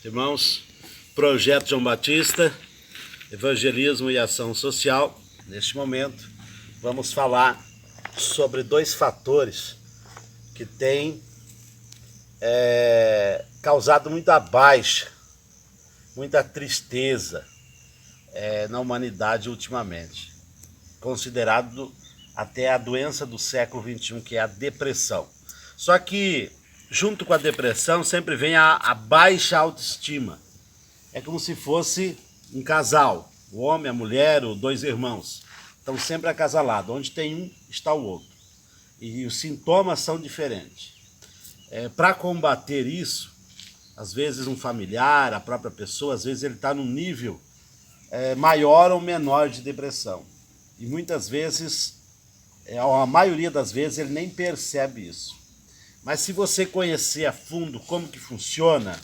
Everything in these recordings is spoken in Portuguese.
Irmãos, Projeto João Batista, Evangelismo e Ação Social. Neste momento, vamos falar sobre dois fatores que têm causado muita baixa, muita tristeza na humanidade ultimamente. Considerado até a doença do século XXI, que é a depressão. Só que, junto com a depressão, sempre vem a baixa autoestima. É como se fosse um casal, o homem, a mulher, os dois irmãos. Estão sempre acasalados. Onde tem um, está o outro. E os sintomas são diferentes. Para combater isso, às vezes um familiar, a própria pessoa, às vezes ele está num nível maior ou menor de depressão. E muitas vezes, a maioria das vezes, ele nem percebe isso. Mas se você conhecer a fundo como que funciona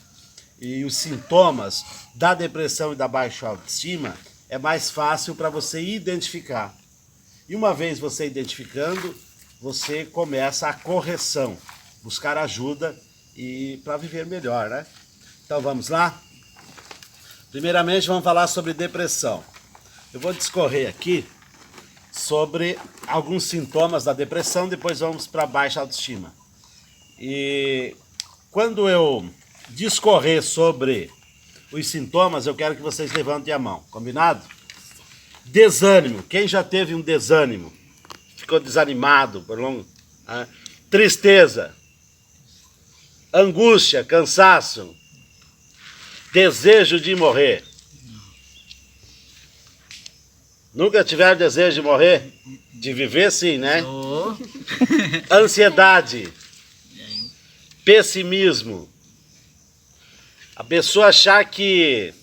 e os sintomas da depressão e da baixa autoestima, é mais fácil para você identificar. E uma vez você identificando, você começa a correção, buscar ajuda e para viver melhor, né? Então vamos lá? Primeiramente vamos falar sobre depressão. Eu vou discorrer aqui sobre alguns sintomas da depressão, depois vamos para a baixa autoestima. E quando eu discorrer sobre os sintomas, eu quero que vocês levantem a mão, combinado? Desânimo. Quem já teve um desânimo? Ficou desanimado por longo? Tristeza. Angústia, cansaço. Desejo de morrer. Nunca tiveram desejo de morrer? De viver, sim, né? Ansiedade. Pessimismo. A pessoa achar que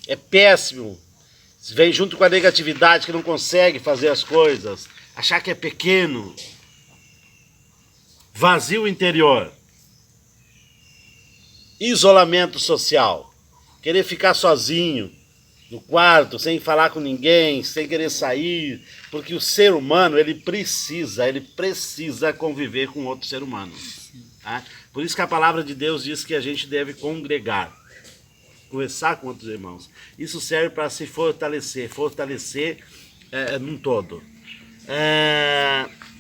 é péssimo, vem junto com a negatividade, que não consegue fazer as coisas, achar que é pequeno. Vazio interior. Isolamento social. Querer ficar sozinho no quarto, sem falar com ninguém, sem querer sair, porque o ser humano, ele precisa conviver com outro ser humano. Tá? Por isso que a palavra de Deus diz que a gente deve congregar, conversar com outros irmãos. Isso serve para se fortalecer num todo.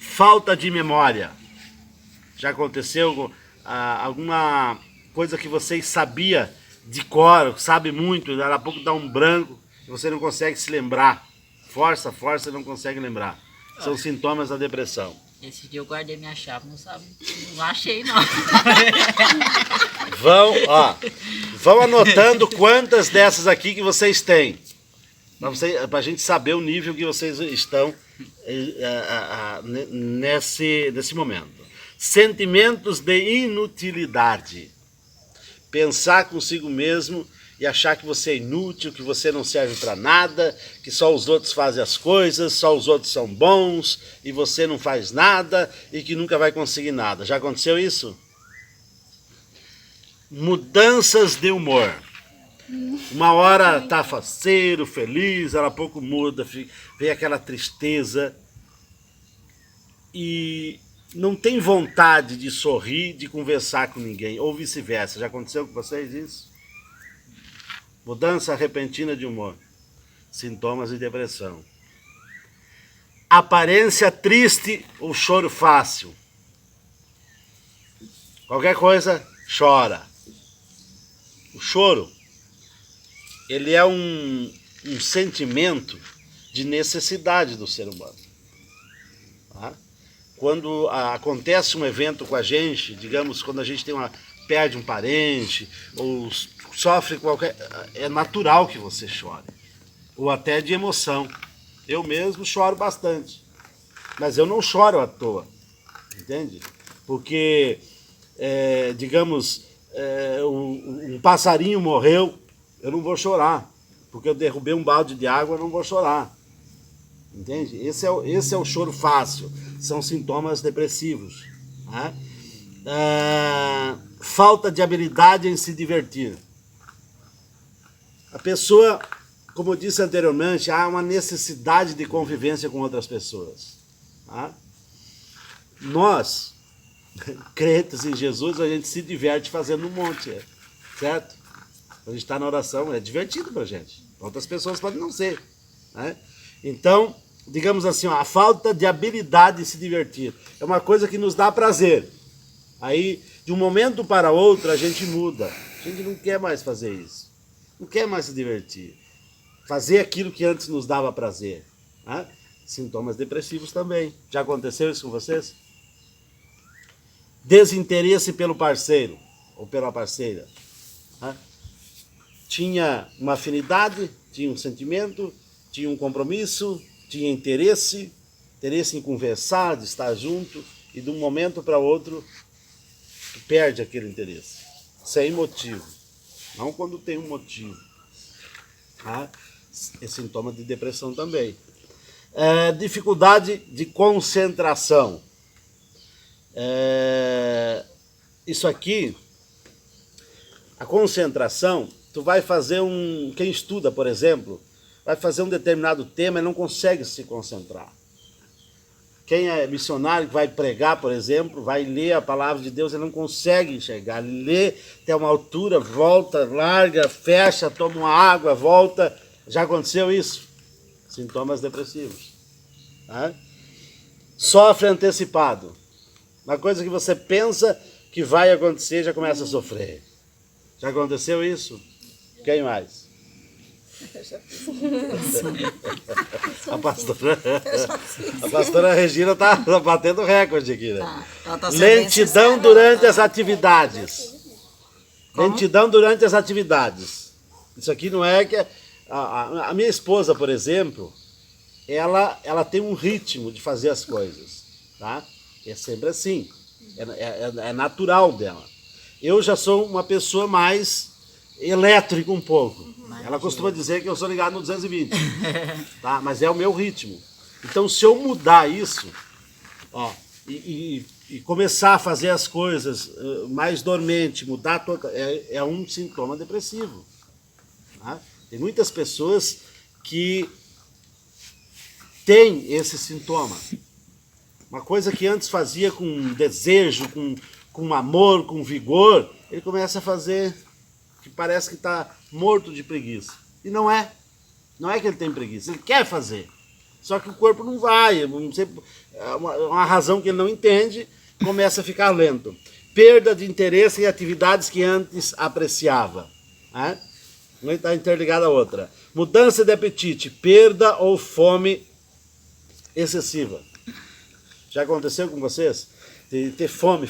Falta de memória. Já aconteceu alguma coisa que vocês sabiam de cor, sabe muito, daqui a pouco dá um branco e você não consegue se lembrar. Força e não consegue lembrar. São sintomas da depressão. Esse dia eu guardei minha chave, não achei não. Vão anotando quantas dessas aqui que vocês têm. Para a gente saber o nível que vocês estão nesse momento. Sentimentos de inutilidade. Pensar consigo mesmo e achar que você é inútil, que você não serve para nada, que só os outros fazem as coisas, só os outros são bons e você não faz nada e que nunca vai conseguir nada. Já aconteceu isso? Mudanças de humor. Uma hora tá faceiro, feliz, ela pouco muda, vem aquela tristeza e não tem vontade de sorrir, de conversar com ninguém, ou vice-versa. Já aconteceu com vocês isso? Mudança repentina de humor. Sintomas de depressão. Aparência triste ou choro fácil. Qualquer coisa, chora. O choro, ele é um sentimento de necessidade do ser humano. Tá? Quando acontece um evento com a gente, digamos, quando a gente perde um parente, ou sofre qualquer... É natural que você chore. Ou até de emoção. Eu mesmo choro bastante. Mas eu não choro à toa. Entende? Porque, digamos, um passarinho morreu, eu não vou chorar. Porque eu derrubei um balde de água, eu não vou chorar. Entende? Esse é o choro fácil. São sintomas depressivos. Né? Falta de habilidade em se divertir. A pessoa, como eu disse anteriormente, há uma necessidade de convivência com outras pessoas. Tá? Nós, crentes em Jesus, a gente se diverte fazendo um monte, certo? A gente está na oração, é divertido para a gente. Outras pessoas podem não ser. Né? Então, digamos assim, ó, a falta de habilidade de se divertir é uma coisa que nos dá prazer. Aí, de um momento para outro, a gente muda. A gente não quer mais fazer isso. Não quer mais se divertir. Fazer aquilo que antes nos dava prazer. Né? Sintomas depressivos também. Já aconteceu isso com vocês? Desinteresse pelo parceiro ou pela parceira. Né? Tinha uma afinidade, tinha um sentimento, tinha um compromisso, tinha interesse em conversar, de estar junto, e de um momento para outro perde aquele interesse, sem motivo. Não quando tem um motivo. Tá? É sintoma de depressão também. Dificuldade de concentração. Isso aqui, a concentração, tu vai fazer quem estuda, por exemplo, vai fazer um determinado tema e não consegue se concentrar. Quem é missionário que vai pregar, por exemplo, vai ler a palavra de Deus, ele não consegue enxergar. Ele lê até uma altura, volta, larga, fecha, toma uma água, volta. Já aconteceu isso? Sintomas depressivos. Tá? Sofre antecipado. Uma coisa que você pensa que vai acontecer, já começa a sofrer. Já aconteceu isso? Quem mais? A pastora Regina está batendo recorde aqui, né? Lentidão durante as atividades. Lentidão durante as atividades. Isso aqui não é que... A minha esposa, por exemplo, ela tem um ritmo de fazer as coisas. Tá? É sempre assim. É natural dela. Eu já sou uma pessoa mais elétrica um pouco. Ela costuma dizer que eu sou ligado no 220. Tá? Mas é o meu ritmo. Então, se eu mudar isso, ó, e começar a fazer as coisas mais dormente, mudar é um sintoma depressivo. Tá? Tem muitas pessoas que têm esse sintoma. Uma coisa que antes fazia com desejo, com amor, com vigor, ele começa a fazer que parece que está morto de preguiça. E não é. Não é que ele tem preguiça, ele quer fazer. Só que o corpo não vai, não sei, uma razão que ele não entende, começa a ficar lento. Perda de interesse em atividades que antes apreciava. Né? Uma está interligada à outra. Mudança de apetite, perda ou fome excessiva. Já aconteceu com vocês? Ter fome.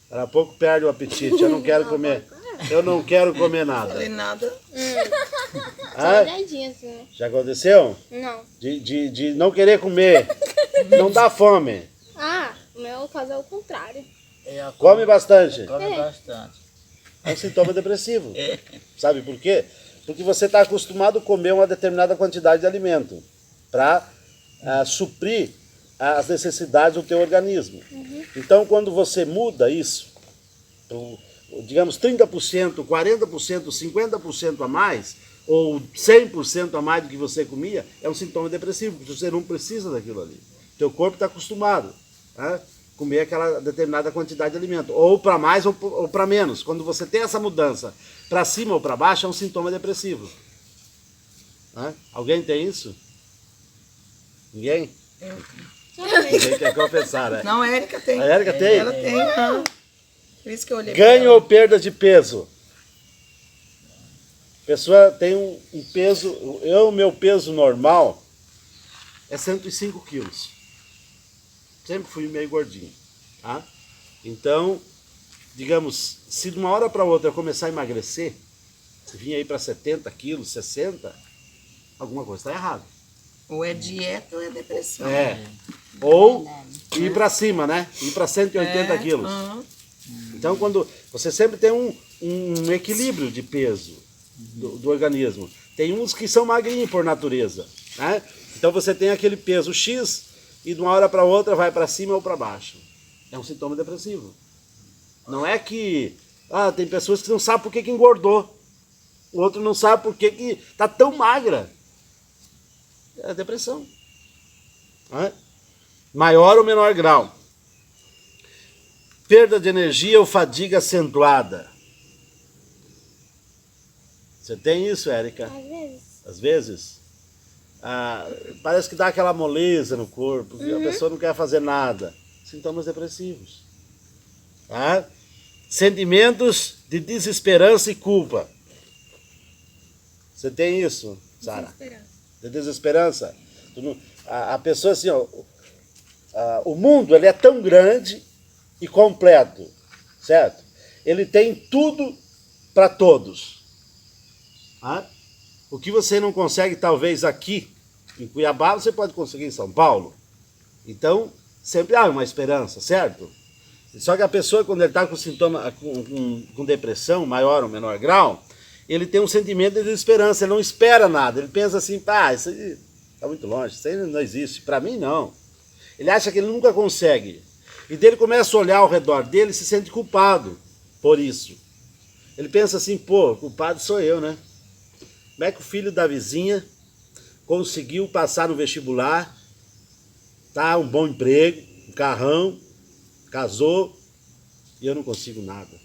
Daqui a pouco perde o apetite. Eu não quero comer. Eu não quero comer nada. Falei nada. Só olhadinha assim, né? Já aconteceu? Não. De não querer comer. Não dá fome. Ah, o meu caso é o contrário. Come bastante. Come bastante. É um sintoma depressivo. Sabe por quê? Porque você está acostumado a comer uma determinada quantidade de alimento para suprir as necessidades do teu organismo. Então, quando você muda isso, digamos 30%, 40%, 50% a mais, ou 100% a mais do que você comia, é um sintoma depressivo, porque você não precisa daquilo ali. Teu corpo está acostumado a comer aquela determinada quantidade de alimento, ou para mais ou para menos. Quando você tem essa mudança para cima ou para baixo, é um sintoma depressivo. Alguém tem isso? Ninguém? Ninguém quer confessar, né? Não, a Érica tem. A Érica tem? Ela tem, não. Por isso que eu olhei. Ganho ou perda de peso? A pessoa tem um peso... O meu peso normal é 105 quilos. Sempre fui meio gordinho. Tá? Então, digamos, se de uma hora para outra eu começar a emagrecer, se vir aí para 70 quilos, 60, alguma coisa está errada. Ou é dieta ou é depressão. Ou ir para cima, né? Ir para 180 quilos. Então, quando você sempre tem um equilíbrio de peso do organismo. Tem uns que são magrinhos por natureza. Né? Então, você tem aquele peso X e de uma hora para outra vai para cima ou para baixo. É um sintoma depressivo. Não é que... tem pessoas que não sabem por que engordou. O outro não sabe por que está tão magra. É depressão. Maior ou menor grau. Perda de energia ou fadiga acentuada. Você tem isso, Érica? Às vezes. Às vezes? Parece que dá aquela moleza no corpo, que a pessoa não quer fazer nada. Sintomas depressivos. Tá? Sentimentos de desesperança e culpa. Você tem isso, Sara? De desesperança. A pessoa assim, ó, o mundo ele é tão grande e completo, certo? Ele tem tudo para todos. Tá? O que você não consegue talvez aqui em Cuiabá, você pode conseguir em São Paulo. Então, sempre há uma esperança, certo? Só que a pessoa, quando ele está com sintoma, com depressão, maior ou menor grau, ele tem um sentimento de desesperança, ele não espera nada. Ele pensa assim, isso aí está muito longe, isso aí não existe. Para mim, não. Ele acha que ele nunca consegue. E daí ele começa a olhar ao redor dele e se sente culpado por isso. Ele pensa assim, culpado sou eu, né? Como é que o filho da vizinha conseguiu passar no vestibular, tá, um bom emprego, um carrão, casou, e eu não consigo nada.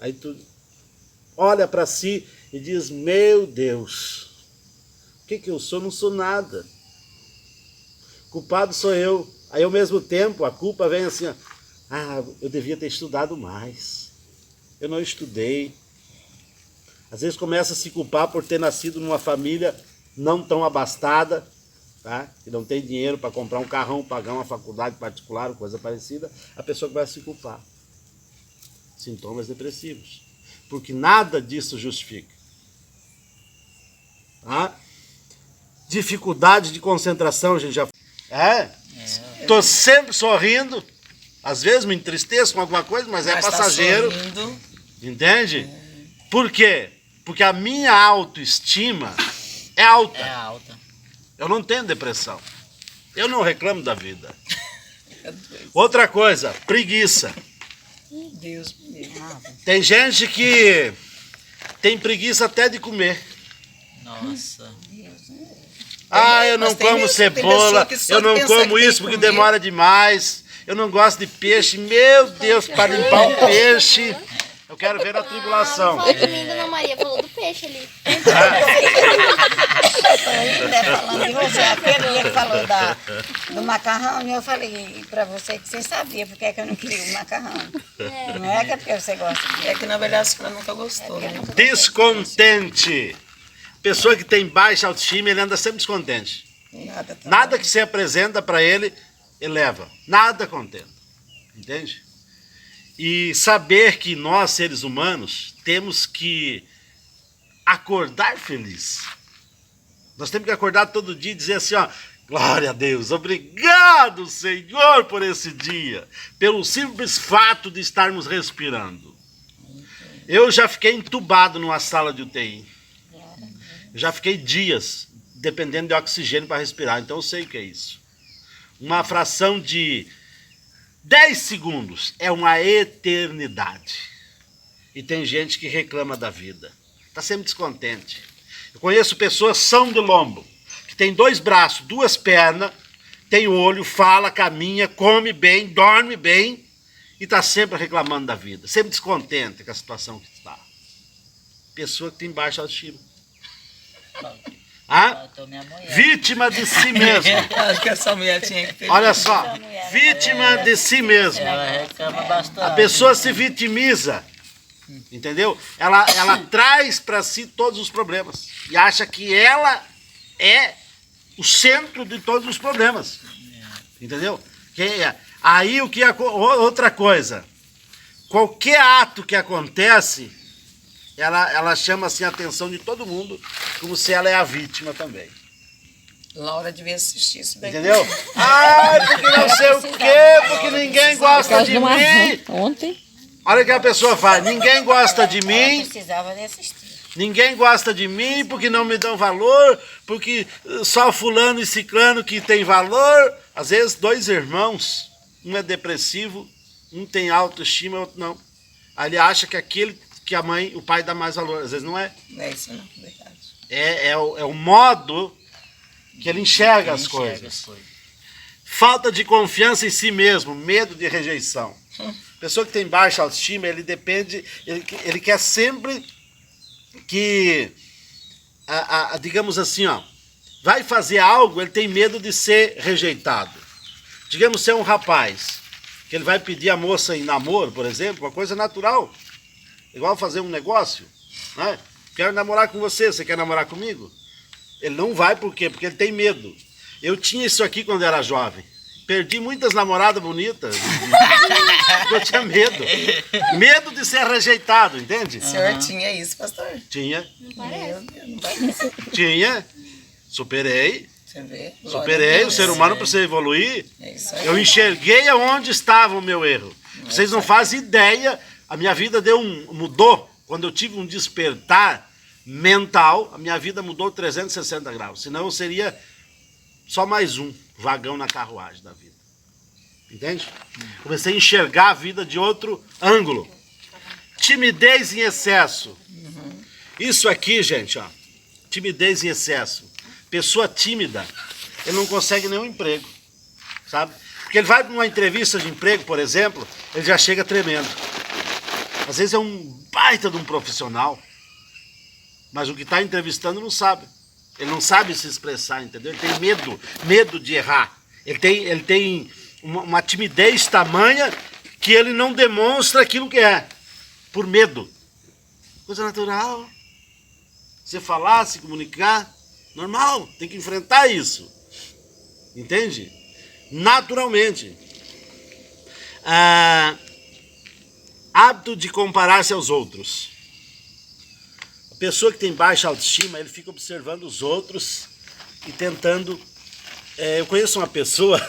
Aí tu olha para si e diz, meu Deus, o que eu sou? Não sou nada. Culpado sou eu. Aí ao mesmo tempo a culpa vem assim, eu devia ter estudado mais. Eu não estudei. Às vezes começa a se culpar por ter nascido numa família não tão abastada, tá? Que não tem dinheiro para comprar um carrão, pagar uma faculdade particular, coisa parecida. A pessoa vai se culpar. Sintomas depressivos. Porque nada disso justifica. Tá? Dificuldade de concentração, a gente já... Estou sempre sorrindo. Às vezes me entristeço com alguma coisa, mas é passageiro. Tá. Entende? Por quê? Porque a minha autoestima é alta. É alta. Eu não tenho depressão. Eu não reclamo da vida. Outra coisa, preguiça. Deus me livre. Tem gente que tem preguiça até de comer. Nossa. Eu não como cebola, eu não como isso porque demora demais. Eu não gosto de peixe. Meu Deus, para limpar o peixe, eu quero ver a tribulação. Não falou de mim, Dona Maria, falou do peixe ali. Falando de você, aquele dia que falou do macarrão, e eu falei pra você que você sabia porque é que eu não queria o macarrão. Não é que é porque você gosta. É que na verdade a senhora nunca gostou, né? Descontente. Pessoa que tem baixa autoestima, ele anda sempre descontente. Nada que se apresenta para ele, eleva. Nada contenta. Entende? E saber que nós, seres humanos, temos que acordar feliz. Nós temos que acordar todo dia e dizer assim, glória a Deus, obrigado, Senhor, por esse dia, pelo simples fato de estarmos respirando. Eu já fiquei entubado numa sala de UTI. Já fiquei dias dependendo de oxigênio para respirar, então eu sei o que é isso. Uma fração de 10 segundos é uma eternidade. E tem gente que reclama da vida. Está sempre descontente. Eu conheço pessoas são de lombo, que tem 2 braços, 2 pernas, tem olho, fala, caminha, come bem, dorme bem e está sempre reclamando da vida. Sempre descontente com a situação que está. Pessoa que tem baixa autoestima. Vítima de si mesmo. Acho que essa mulher tinha que ter. Olha só, vítima de si mesmo. Ela reclama bastante. A pessoa se vitimiza, entendeu? Ela traz para si todos os problemas e acha que ela é o centro de todos os problemas, entendeu? Aí o que outra coisa, qualquer ato que acontece, ela chama assim a atenção de todo mundo, como se ela é a vítima também. Laura devia assistir isso daí. Entendeu? Porque não sei o quê, porque ninguém gosta de mim. Ontem. Olha o que a pessoa faz, ninguém gosta de mim. Precisava de assistir. Ninguém gosta de mim porque não me dão valor, porque só fulano e ciclano que tem valor. Às vezes 2 irmãos, um é depressivo, um tem autoestima, outro não. Aí ele acha que aquele que a mãe, o pai dá mais valor. Às vezes não é. Não é isso não, verdade. É o modo que ele enxerga as coisas. Falta de confiança em si mesmo, medo de rejeição. Pessoa que tem baixa autoestima, ele quer sempre que, digamos assim, ó, vai fazer algo, ele tem medo de ser rejeitado. Digamos, se é um rapaz, que ele vai pedir a moça em namoro, por exemplo, uma coisa natural. Igual fazer um negócio, né? Quero namorar com você, você quer namorar comigo? Ele não vai, por quê? Porque ele tem medo. Eu tinha isso aqui quando era jovem. Perdi muitas namoradas bonitas. Eu tinha medo. Medo de ser rejeitado, entende? O senhor tinha isso, pastor? Tinha. Não parece. Meu Deus, não parece. Tinha. Superei. Você vê? Glória a Superei. O Deus. ser humano precisa evoluir. É isso aí. Eu enxerguei aonde estava o meu erro. Vocês não fazem ideia. A minha vida mudou. Quando eu tive um despertar mental, a minha vida mudou 360 graus. Senão eu seria só mais um vagão na carruagem da vida. Entende? Comecei a enxergar a vida de outro ângulo. Timidez em excesso. Isso aqui, gente, ó. Timidez em excesso. Pessoa tímida, ele não consegue nenhum emprego. Sabe? Porque ele vai para uma entrevista de emprego, por exemplo, ele já chega tremendo. Às vezes é um baita de um profissional, mas o que está entrevistando não sabe. Ele não sabe se expressar, entendeu? Ele tem medo de errar. Ele tem uma timidez tamanha que ele não demonstra aquilo que é, por medo. Coisa natural. Você falar, se comunicar, normal, tem que enfrentar isso. Entende? Naturalmente. Hábito de comparar-se aos outros. A pessoa que tem baixa autoestima, ele fica observando os outros e tentando... eu conheço uma pessoa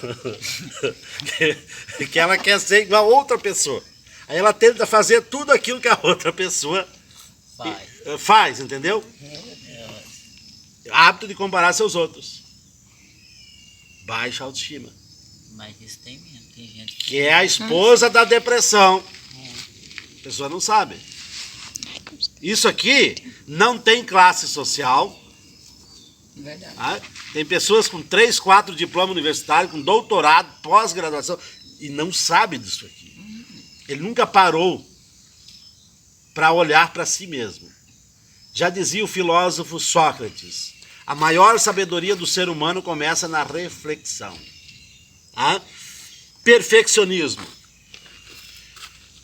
que ela quer ser igual a outra pessoa. Aí ela tenta fazer tudo aquilo que a outra pessoa faz, entendeu? Hábito de comparar-se aos outros. Baixa autoestima. Mas isso tem mesmo. Tem gente Que é a esposa da depressão. A pessoa não sabe. Isso aqui não tem classe social. Verdade. Tá? Tem pessoas com 3, 4 diplomas universitários, com doutorado, pós-graduação, e não sabe disso aqui. Ele nunca parou para olhar para si mesmo. Já dizia o filósofo Sócrates, a maior sabedoria do ser humano começa na reflexão. Tá? Perfeccionismo.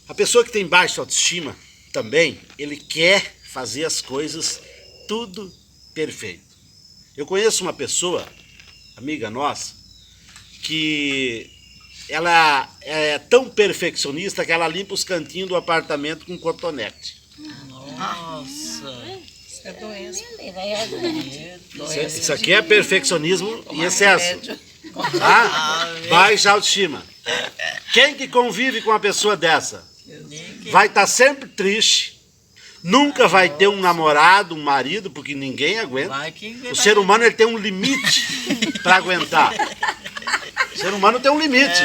A pessoa que tem baixa autoestima, também, ele quer fazer as coisas tudo perfeito. Eu conheço uma pessoa, amiga nossa, que ela é tão perfeccionista que ela limpa os cantinhos do apartamento com cotonete. Nossa. Isso é doença. Isso aqui é perfeccionismo em excesso. Tá? Baixa autoestima. Quem que convive com uma pessoa dessa? Vai estar sempre triste, nunca vai ter um namorado, um marido, porque ninguém aguenta. O ser humano ele tem um limite para aguentar. O ser humano tem um limite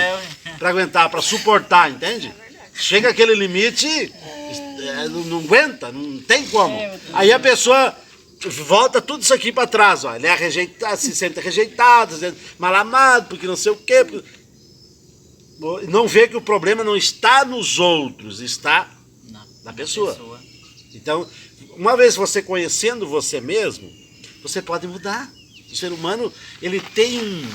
para aguentar, para suportar, entende? Chega aquele limite, não aguenta, não tem como. Aí a pessoa volta tudo isso aqui para trás, ó. Ele é rejeitado, se sente rejeitado, se sente mal amado, porque não sei o quê. Não vê que o problema não está nos outros, está na pessoa. Então, uma vez você conhecendo você mesmo, você pode mudar. O ser humano, ele tem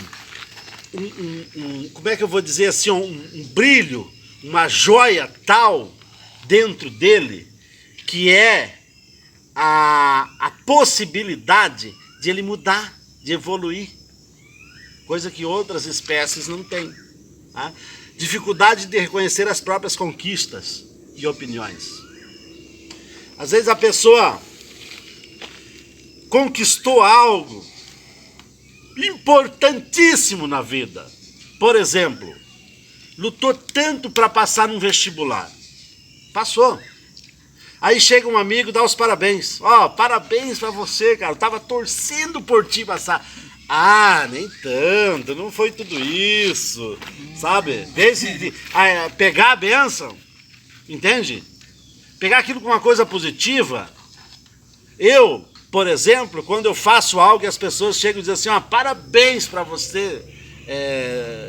como é que eu vou dizer assim, um brilho, uma joia tal dentro dele, que é a possibilidade de ele mudar, de evoluir. Coisa que outras espécies não têm. Tá? Dificuldade de reconhecer as próprias conquistas e opiniões. Às vezes a pessoa conquistou algo importantíssimo na vida. Por exemplo, lutou tanto para passar num vestibular. Passou. Aí chega um amigo, dá os parabéns. Ó, parabéns para você, cara. Eu tava torcendo por ti passar. Ah, nem tanto, não foi tudo isso, sabe? Pegar a bênção, entende? Pegar aquilo com uma coisa positiva. Eu, por exemplo, quando eu faço algo e as pessoas chegam e dizem assim, ó, parabéns para você,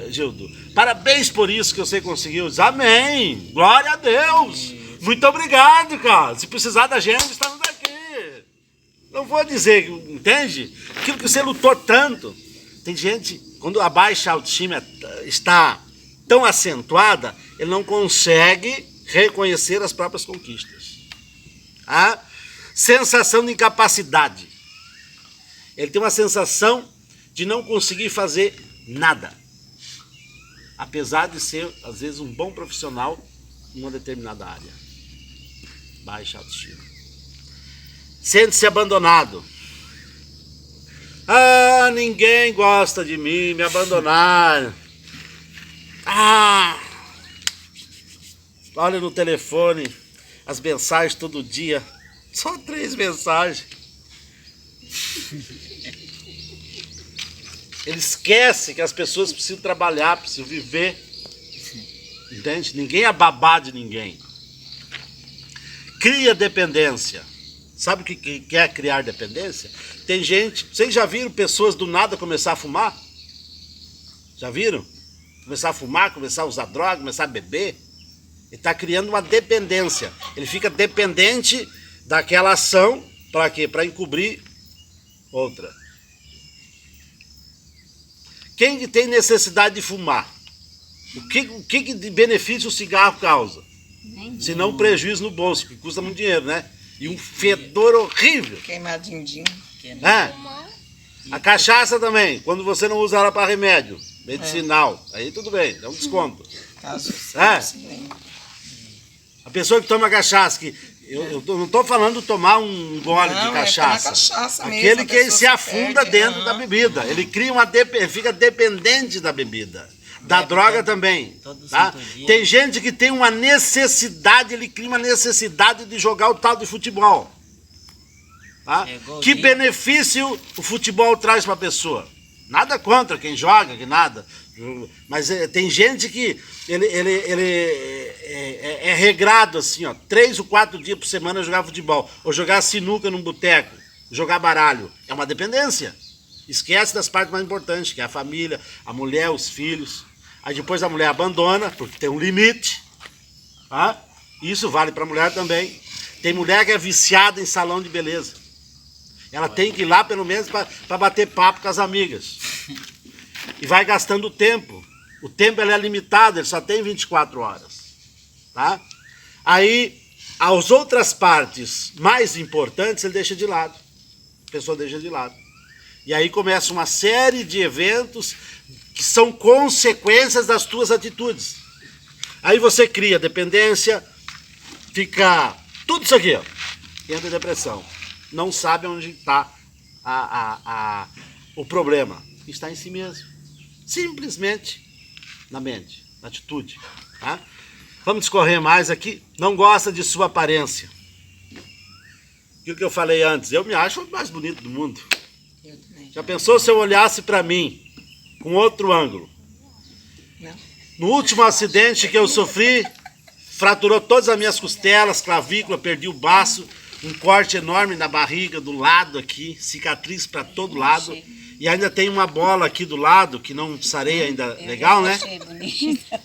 Gildo, parabéns por isso que você conseguiu. Diz, amém, glória a Deus, muito obrigado, cara. Se precisar da gente, estamos aqui. Não vou dizer, entende? Aquilo que você lutou tanto. Tem gente, quando a baixa autoestima está tão acentuada, ele não consegue reconhecer as próprias conquistas. A sensação de incapacidade. Ele tem uma sensação de não conseguir fazer nada. Apesar de ser, às vezes, um bom profissional em uma determinada área. Baixa autoestima. Sente-se abandonado. Ah, ninguém gosta de mim, me abandonaram. Ah, olha no telefone as mensagens todo dia. Só 3 mensagens. Ele esquece que as pessoas precisam trabalhar, precisam viver. Entende? Ninguém é babá de ninguém. Cria dependência. Sabe o que é criar dependência? Tem gente... Vocês já viram pessoas do nada começar a fumar? Já viram? Começar a fumar, começar a usar droga, começar a beber. Ele está criando uma dependência. Ele fica dependente daquela ação. Para quê? Para encobrir outra. Quem que tem necessidade de fumar? O que de benefício o cigarro causa? Se não um prejuízo no bolso, que custa muito dinheiro, né? E um fedor horrível. Queimadinho. É. A cachaça também, quando você não usa ela para remédio medicinal, aí tudo bem, dá um desconto. Caso É. A pessoa que toma cachaça, que eu não estou falando de tomar um gole de cachaça. Aquele que ele se afunda dentro da bebida. Ele cria ele fica dependente da bebida. Da droga também. Tá? Tem gente que tem uma necessidade, ele cria uma necessidade de jogar o tal de futebol. Tá? Que benefício o futebol traz para a pessoa? Nada contra quem joga, que nada. Mas tem gente que ele é regrado assim, ó, 3 ou 4 dias por semana jogar futebol, ou jogar sinuca num boteco, jogar baralho. É uma dependência. Esquece das partes mais importantes, que é a família, a mulher, os filhos. Aí depois a mulher abandona, porque tem um limite. Tá? Isso vale para a mulher também. Tem mulher que é viciada em salão de beleza. Ela tem que ir lá pelo menos para bater papo com as amigas. E vai gastando tempo. O tempo ele é limitado, ele só tem 24 horas. Tá? Aí, as outras partes mais importantes ele deixa de lado. A pessoa deixa de lado. E aí começa uma série de eventos que são consequências das tuas atitudes. Aí você cria dependência, fica tudo isso aqui, ó, entra em depressão. Não sabe onde está o problema. Está em si mesmo. Simplesmente na mente, na atitude. Tá? Vamos discorrer mais aqui. Não gosta de sua aparência. Aquilo que eu falei antes, eu me acho o mais bonito do mundo. Já pensou se eu olhasse para mim com outro ângulo? Não. No último acidente que eu sofri, fraturou todas as minhas costelas, clavícula, perdi o baço, um corte enorme na barriga, do lado aqui, cicatriz para todo lado. E ainda tem uma bola aqui do lado, que não sarei ainda legal, né?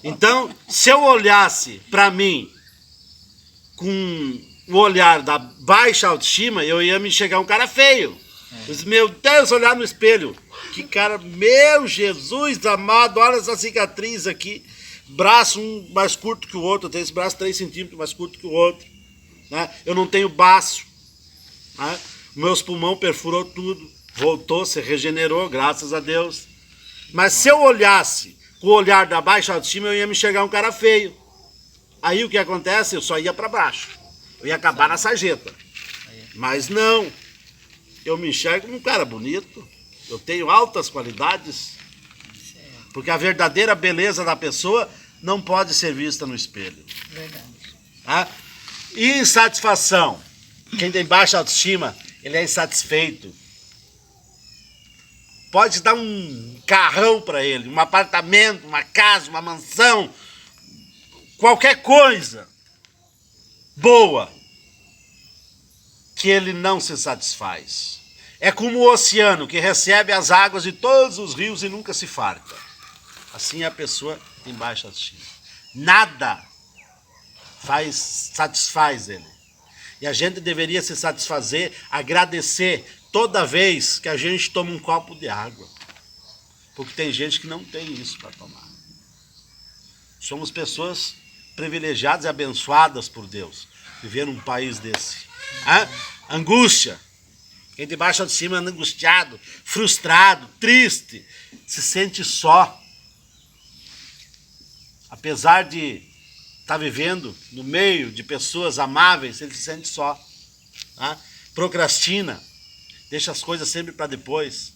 Então, se eu olhasse para mim com o olhar da baixa autoestima, eu ia me enxergar um cara feio. Eu disse, meu Deus, olhar no espelho. Que cara, meu Jesus amado, olha essa cicatriz aqui. Braço um mais curto que o outro, eu tenho esse braço 3 centímetros mais curto que o outro. Né? Eu não tenho baço. Né? Meus pulmões perfurou tudo. Voltou, se regenerou, graças a Deus. Mas se eu olhasse com o olhar da baixa autoestima, eu ia me enxergar um cara feio. Aí o que acontece? Eu só ia para baixo. Eu ia acabar na sarjeta. Mas não. Eu me enxergo como um cara bonito. Eu tenho altas qualidades. Porque a verdadeira beleza da pessoa não pode ser vista no espelho. Verdade. Tá? Insatisfação. Quem tem baixa autoestima, ele é insatisfeito. Pode dar um carrão para ele, um apartamento, uma casa, uma mansão, qualquer coisa boa, que ele não se satisfaz. É como o oceano, que recebe as águas de todos os rios e nunca se farta. Assim é a pessoa em baixa autoestima. Nada satisfaz ele. E a gente deveria se satisfazer, agradecer toda vez que a gente toma um copo de água. Porque tem gente que não tem isso para tomar. Somos pessoas privilegiadas e abençoadas por Deus. Viver num país desse. Angústia. Quem de baixo de cima anda angustiado, frustrado, triste. Se sente só. Apesar de estar vivendo no meio de pessoas amáveis, ele se sente só. Procrastina. Deixa as coisas sempre para depois.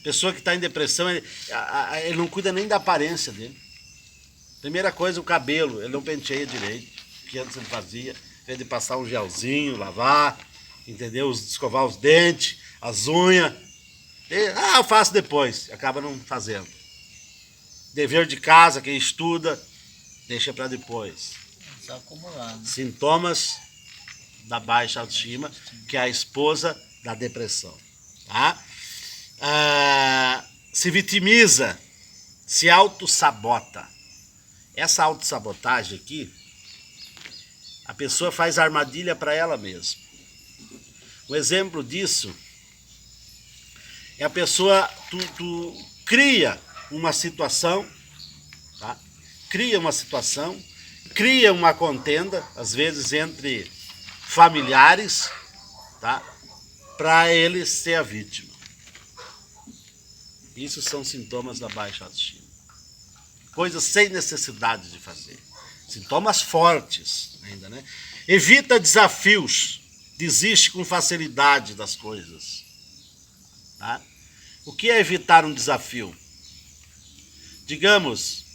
Pessoa que está em depressão, ele não cuida nem da aparência dele. Primeira coisa, o cabelo. Ele não penteia direito, que antes ele fazia. Em vez de passar um gelzinho, lavar, entendeu? Escovar os dentes, as unhas. Eu faço depois. Acaba não fazendo. Dever de casa, quem estuda, deixa para depois. Só acumulando. Sintomas da baixa autoestima, que é a esposa da depressão. Tá? Se vitimiza, se autossabota. Essa autossabotagem aqui, a pessoa faz armadilha para ela mesma. Um exemplo disso é a pessoa, tu cria uma situação, tá? Cria uma contenda, às vezes entre familiares, tá? Para ele ser a vítima. Isso são sintomas da baixa autoestima. Coisas sem necessidade de fazer. Sintomas fortes ainda, né? Evita desafios. Desiste com facilidade das coisas. Tá? O que é evitar um desafio? Digamos,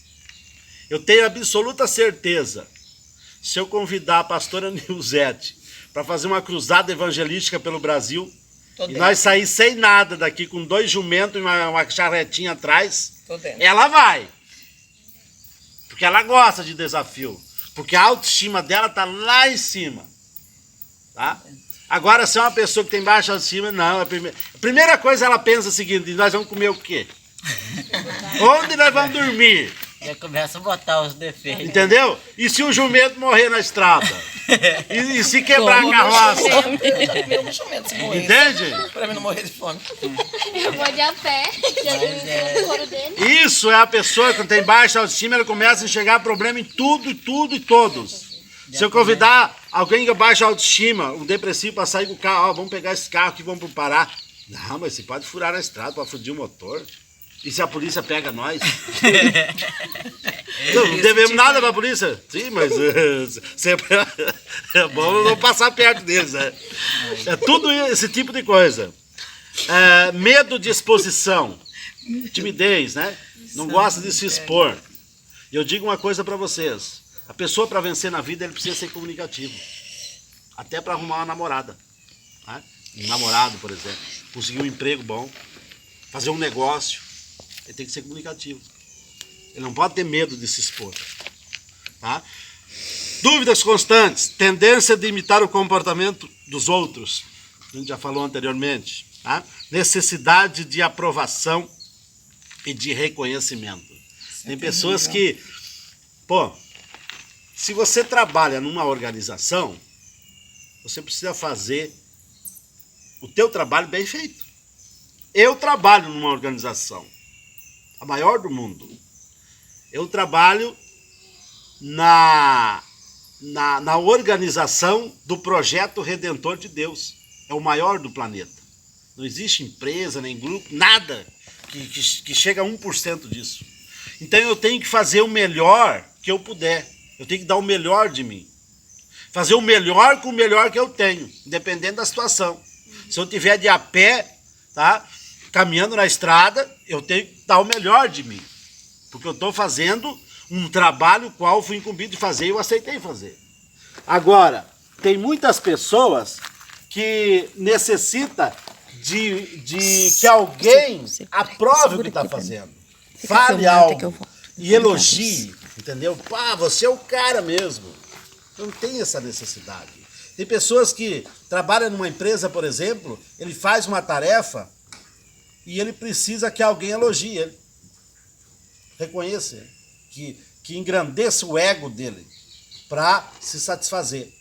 eu tenho absoluta certeza, se eu convidar a pastora Nilzete para fazer uma cruzada evangelística pelo Brasil, e nós sair sem nada daqui, com 2 jumentos e uma charretinha atrás, ela vai. Porque ela gosta de desafio. Porque a autoestima dela está lá em cima. Tá? Agora, se é uma pessoa que tem baixa autoestima, não. A primeira coisa ela pensa o seguinte: nós vamos comer o quê? Onde nós vamos dormir? Já começa a botar os defeitos. Entendeu? E se o jumento morrer na estrada? E se quebrar a carroça? Entende? Pra mim não morrer de fome. Eu vou de a pé, já diminuiu o couro dele. Isso é a pessoa que tem baixa autoestima, ela começa a enxergar problema em tudo, e todos. Se eu convidar alguém com baixa autoestima, um depressivo, para sair com o carro, vamos pegar esse carro aqui, vamos pro Pará. Não, mas você pode furar na estrada, pode fundir o motor. E se a polícia pega nós? Não devemos nada pra polícia. Sim, mas sempre é bom não passar perto deles. Né? É tudo esse tipo de coisa. Medo de exposição. Timidez, né? Não gosta de se expor. E eu digo uma coisa pra vocês. A pessoa, para vencer na vida, ele precisa ser comunicativo. Até para arrumar uma namorada. Né? Um namorado, por exemplo. Conseguir um emprego bom. Fazer um negócio. Ele tem que ser comunicativo. Ele não pode ter medo de se expor. Tá? Dúvidas constantes. Tendência de imitar o comportamento dos outros. A gente já falou anteriormente. Tá? Necessidade de aprovação e de reconhecimento. Tem pessoas que... se você trabalha numa organização, você precisa fazer o teu trabalho bem feito. Eu trabalho numa organização, a maior do mundo. Eu trabalho na organização do projeto Redentor de Deus. É o maior do planeta. Não existe empresa, nem grupo, nada que chega a 1% disso. Então eu tenho que fazer o melhor que eu puder. Eu tenho que dar o melhor de mim. Fazer o melhor com o melhor que eu tenho, independente da situação. Se eu tiver de a pé, tá, caminhando na estrada, eu tenho que dar o melhor de mim. Porque eu estou fazendo um trabalho qual fui incumbido de fazer e eu aceitei fazer. Agora, tem muitas pessoas que necessitam de que alguém aprove o que está fazendo. Fale algo e elogie. Entendeu? Você é o cara mesmo. Não tem essa necessidade. Tem pessoas que trabalham numa empresa, por exemplo, ele faz uma tarefa e ele precisa que alguém elogie ele. Reconheça ele. Que engrandeça o ego dele para se satisfazer.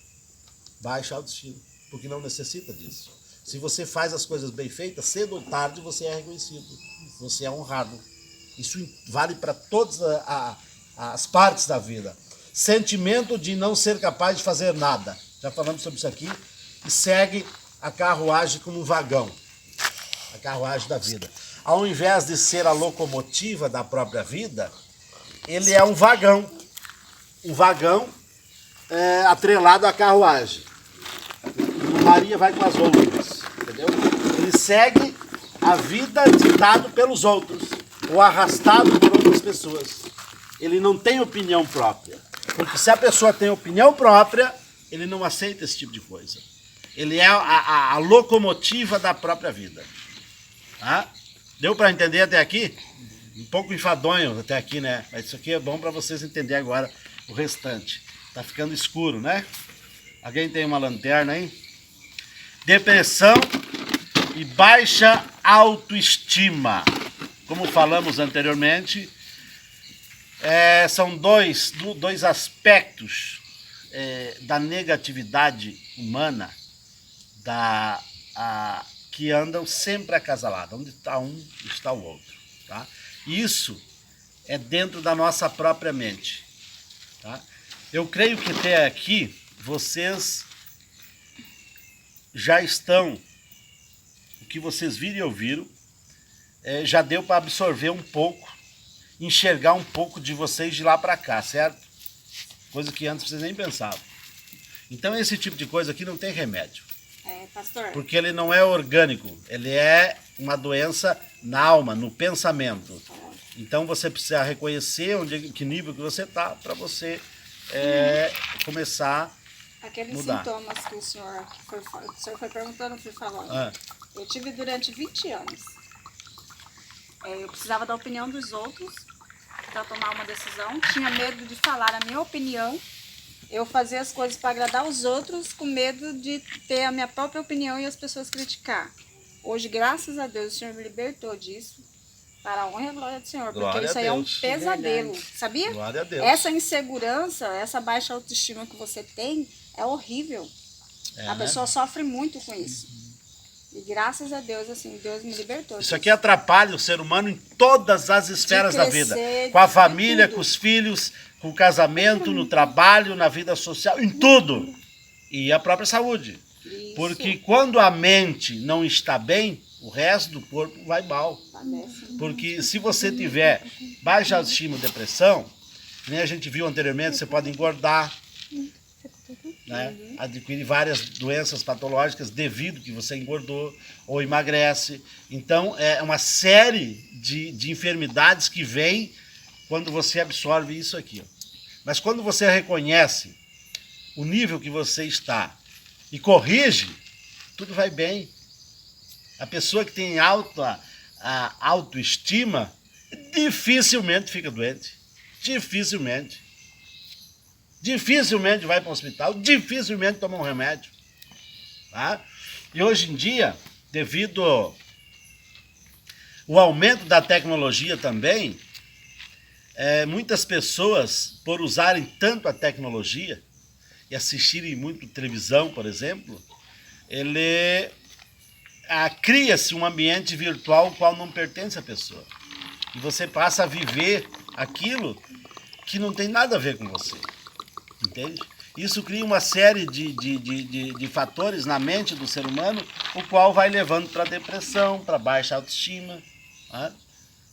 baixa autoestima, porque não necessita disso. Se você faz as coisas bem feitas, cedo ou tarde você é reconhecido, você é honrado. Isso vale para todas as partes da vida. Sentimento de não ser capaz de fazer nada. Já falamos sobre isso aqui. E segue a carruagem como um vagão. A carruagem da vida. Ao invés de ser a locomotiva da própria vida, ele é um vagão. Um vagão atrelado à carruagem. Maria vai com as outras, entendeu? Ele segue a vida ditado pelos outros, ou arrastado por outras pessoas. Ele não tem opinião própria. Porque se a pessoa tem opinião própria, ele não aceita esse tipo de coisa. Ele é a locomotiva da própria vida. Tá? Deu para entender até aqui? Um pouco enfadonho até aqui, né? Mas isso aqui é bom para vocês entenderem agora o restante. Tá ficando escuro, né? Alguém tem uma lanterna aí? Depressão e baixa autoestima. Como falamos anteriormente, são dois aspectos da negatividade humana que andam sempre acasalados. Onde está um, está o outro. Tá? Isso é dentro da nossa própria mente. Tá? Eu creio que até aqui vocês já estão, o que vocês viram e ouviram, já deu para absorver um pouco, enxergar um pouco de vocês de lá para cá, certo? Coisa que antes vocês nem pensavam. Então esse tipo de coisa aqui não tem remédio. Pastor. Porque ele não é orgânico, ele é uma doença na alma, no pensamento. Então você precisa reconhecer que nível que você está para você começar Aqueles mudar. sintomas que o senhor foi perguntando, eu fui falando. Eu tive durante 20 anos. Eu precisava da opinião dos outros para tomar uma decisão. Tinha medo de falar a minha opinião. Eu fazia as coisas para agradar os outros com medo de ter a minha própria opinião e as pessoas criticar. Hoje, graças a Deus, o Senhor me libertou disso. Para a honra e a glória do Senhor. Glória porque isso a aí é um Deus. pesadelo. Sabia? Glória a Deus. Essa insegurança, essa baixa autoestima que você tem é horrível. A pessoa sofre muito com isso. E graças a Deus, assim, Deus me libertou. Isso aqui atrapalha o ser humano em todas as esferas da vida. Com a família, com os filhos, com o casamento, no trabalho, na vida social, em tudo. E a própria saúde. Isso. Porque quando a mente não está bem, o resto do corpo vai mal. Porque se você tiver baixa autoestima ou depressão, nem a gente viu anteriormente, você pode engordar, né? Adquirir várias doenças patológicas devido que você engordou ou emagrece. Então, é uma série de enfermidades que vem quando você absorve isso aqui. Mas quando você reconhece o nível que você está e corrige, tudo vai bem. A pessoa que tem alta autoestima dificilmente fica doente. Dificilmente. Dificilmente vai para o hospital, dificilmente toma um remédio. Tá? E hoje em dia, devido ao aumento da tecnologia também, muitas pessoas, por usarem tanto a tecnologia e assistirem muito televisão, por exemplo, cria-se um ambiente virtual ao qual não pertence à pessoa. E você passa a viver aquilo que não tem nada a ver com você. Entende? Isso cria uma série de fatores na mente do ser humano, o qual vai levando para depressão, para baixa autoestima, tá?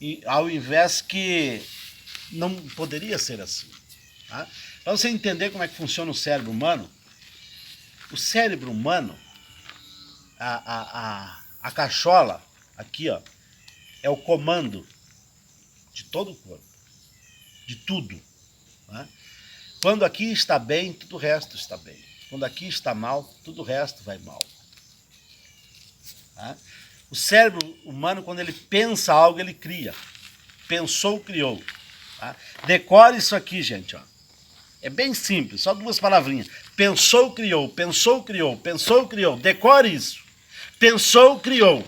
E ao invés que não poderia ser assim. Tá? Para você entender como é que funciona o cérebro humano, a cachola, aqui, ó, é o comando de todo o corpo, de tudo. Tá? Quando aqui está bem, tudo o resto está bem. Quando aqui está mal, tudo o resto vai mal. Tá? O cérebro humano, quando ele pensa algo, ele cria. Pensou, criou. Tá? Decore isso aqui, gente. Ó. É bem simples, só duas palavrinhas. Pensou, criou, pensou, criou, pensou, criou. Decore isso. Pensou, criou.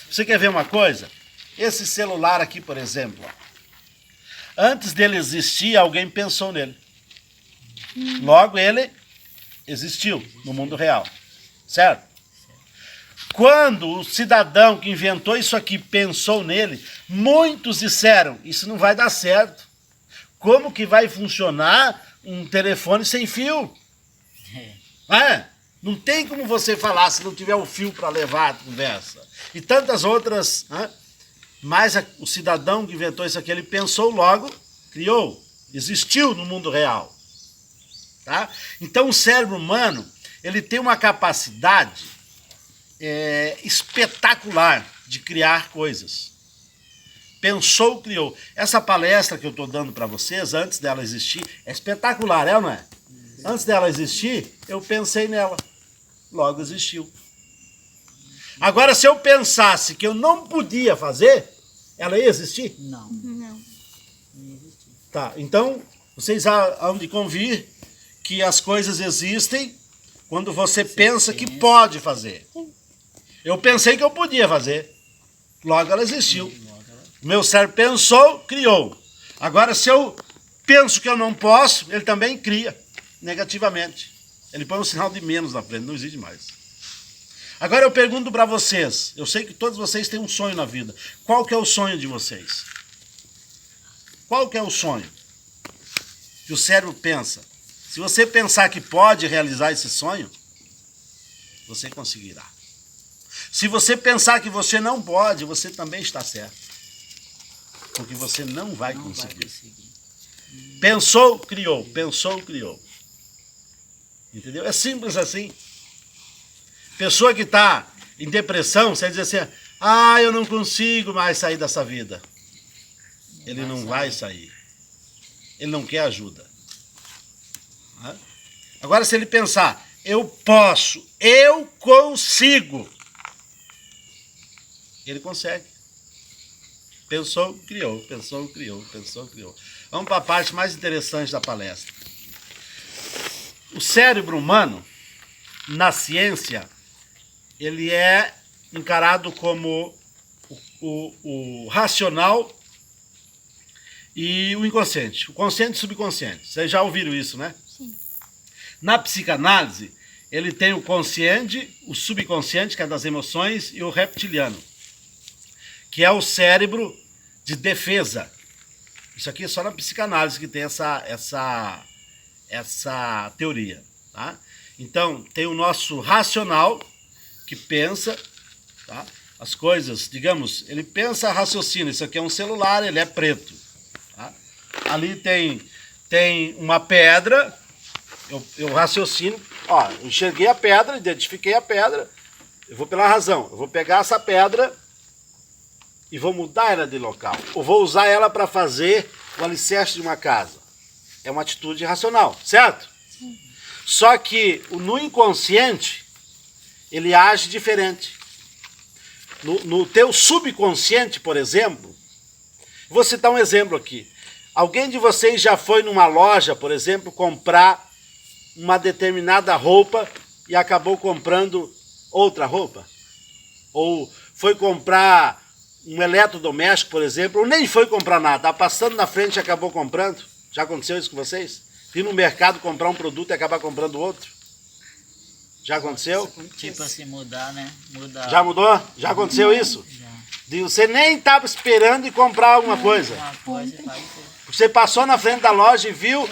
Você quer ver uma coisa? Esse celular aqui, por exemplo. Ó. Antes dele existir, alguém pensou nele. Logo, ele existiu no mundo real, certo? Quando o cidadão que inventou isso aqui pensou nele, muitos disseram, isso não vai dar certo. Como que vai funcionar um telefone sem fio? Não tem como você falar se não tiver o fio para levar a conversa. E tantas outras. Mas o cidadão que inventou isso aqui, ele pensou logo, criou, existiu no mundo real. Tá? Então o cérebro humano, ele tem uma capacidade espetacular de criar coisas. Pensou, criou. Essa palestra que eu estou dando para vocês, antes dela existir, é espetacular, ou não é? Antes dela existir, eu pensei nela. Logo existiu. Agora, se eu pensasse que eu não podia fazer, ela ia existir? Não. Não. Tá, então, vocês hão de convir que as coisas existem quando você pensa que pode fazer. Eu pensei que eu podia fazer. Logo ela existiu. Meu cérebro pensou, criou. Agora, se eu penso que eu não posso, ele também cria, negativamente. Ele põe um sinal de menos na frente, não existe mais. Agora eu pergunto para vocês, eu sei que todos vocês têm um sonho na vida. Qual que é o sonho de vocês? Qual que é o sonho que o cérebro pensa? Se você pensar que pode realizar esse sonho, você conseguirá. Se você pensar que você não pode, você também está certo. Porque você não vai conseguir. Pensou, criou. Pensou, criou. Entendeu? É simples assim. Pessoa que está em depressão, você diz assim, eu não consigo mais sair dessa vida. Ele não vai sair. Ele não quer ajuda. Agora, se ele pensar, eu posso, eu consigo, ele consegue. Pensou, criou, pensou, criou, pensou, criou. Vamos para a parte mais interessante da palestra. O cérebro humano, na ciência, ele é encarado como o racional e o inconsciente. O consciente e o subconsciente. Vocês já ouviram isso, né? Sim. Na psicanálise, ele tem o consciente, o subconsciente, que é das emoções, e o reptiliano, que é o cérebro de defesa. Isso aqui é só na psicanálise que tem essa teoria. Tá? Então, tem o nosso racional, que pensa, tá? As coisas, digamos, ele pensa, raciocina. Isso aqui é um celular, ele é preto. Tá? Ali tem uma pedra, eu raciocino, eu enxerguei a pedra, identifiquei a pedra, eu vou pela razão, eu vou pegar essa pedra e vou mudar ela de local. Ou vou usar ela para fazer o alicerce de uma casa. É uma atitude racional, certo? Sim. Só que no inconsciente, ele age diferente. No teu subconsciente, por exemplo, vou citar um exemplo aqui. Alguém de vocês já foi numa loja, por exemplo, comprar uma determinada roupa e acabou comprando outra roupa? Ou foi comprar um eletrodoméstico, por exemplo, ou nem foi comprar nada, está passando na frente e acabou comprando? Já aconteceu isso com vocês? Ir no mercado comprar um produto e acabar comprando outro? Já aconteceu? Tipo assim, mudar, né? Mudar. Já mudou? Já aconteceu isso? Já. Você nem estava esperando e comprar alguma coisa. Uma coisa faz isso. Você passou na frente da loja e viu,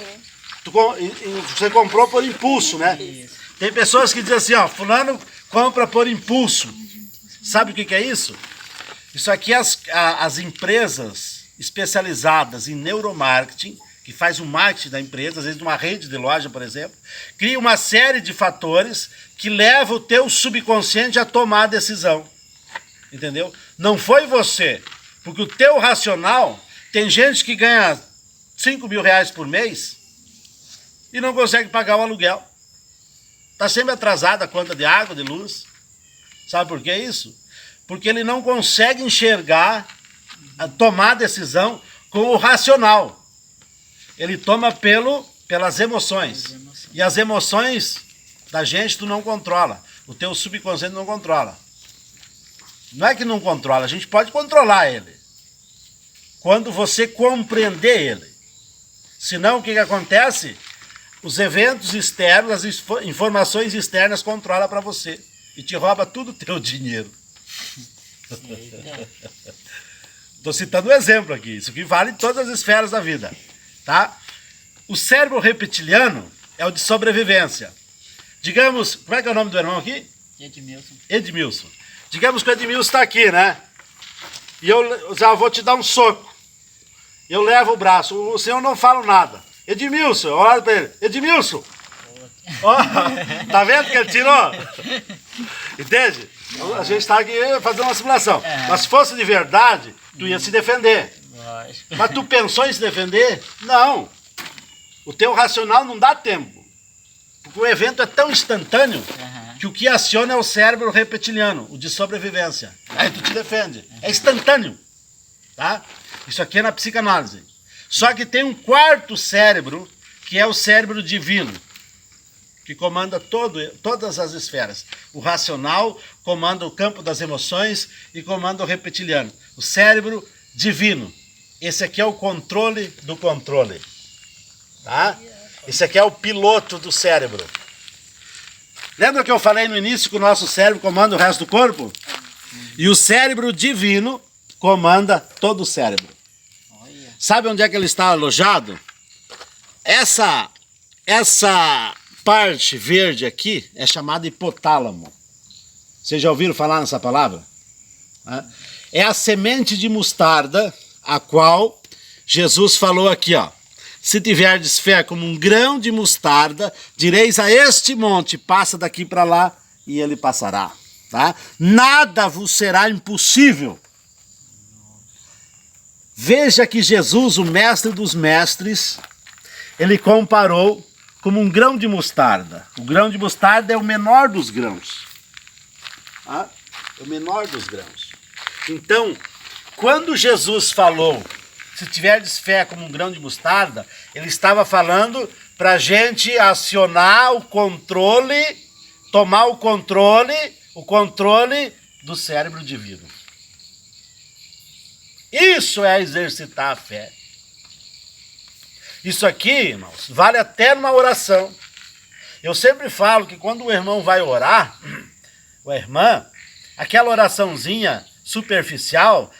você comprou por impulso, né? Isso. Tem pessoas que dizem assim, fulano compra por impulso. Sabe o que é isso? Isso aqui é as empresas especializadas em neuromarketing, que faz o marketing da empresa, às vezes numa rede de loja, por exemplo, cria uma série de fatores que levam o teu subconsciente a tomar a decisão. Entendeu? Não foi você. Porque o teu racional, tem gente que ganha 5 mil reais por mês e não consegue pagar o aluguel. Está sempre atrasada a conta de água, de luz. Sabe por que isso? Porque ele não consegue enxergar, tomar a decisão com o racional. Ele toma pelas emoções. E as emoções da gente tu não controla. O teu subconsciente não controla. Não é que não controla, a gente pode controlar ele. Quando você compreender ele. Senão, o que acontece? Os eventos externos, as informações externas controla para você e te rouba tudo o teu dinheiro. Estou citando um exemplo aqui. Isso aqui vale em todas as esferas da vida, tá? O cérebro reptiliano é o de sobrevivência. Digamos, como é que é o nome do irmão aqui? Edmilson. Edmilson. Digamos que o Edmilson está aqui, né? E eu já vou te dar um soco. Eu levo o braço. O senhor não fala nada. Edmilson, eu olho para ele. Edmilson. Ó, tá vendo que ele tirou? Entende? A gente está aqui fazendo uma simulação. Mas se fosse de verdade, tu ia se defender. Lógico. Mas tu pensou em se defender? Não. O teu racional não dá tempo. Porque o evento é tão instantâneo que o que aciona é o cérebro reptiliano, o de sobrevivência. Aí tu te defende. É instantâneo. Tá? Isso aqui é na psicanálise. Só que tem um quarto cérebro, que é o cérebro divino, que comanda todas as esferas. O racional comanda o campo das emoções e comanda o reptiliano. O cérebro divino. Esse aqui é o controle do controle. Tá? Esse aqui é o piloto do cérebro. Lembra que eu falei no início que o nosso cérebro comanda o resto do corpo? E o cérebro divino comanda todo o cérebro. Sabe onde é que ele está alojado? Essa parte verde aqui é chamada hipotálamo. Vocês já ouviram falar nessa palavra? É a semente de mostarda, a qual Jesus falou aqui, ó. Se tiverdes fé como um grão de mostarda, direis a este monte, passa daqui para lá, e ele passará. Tá? Nada vos será impossível. Veja que Jesus, o mestre dos mestres, ele comparou como um grão de mostarda. O grão de mostarda é o menor dos grãos. Tá? É o menor dos grãos. Então, quando Jesus falou, se tiverdes fé como um grão de mostarda, ele estava falando para a gente acionar o controle, tomar o controle do cérebro divino. Isso é exercitar a fé. Isso aqui, irmãos, vale até numa oração. Eu sempre falo que quando o irmão vai orar, ou a irmã, aquela oraçãozinha superficial,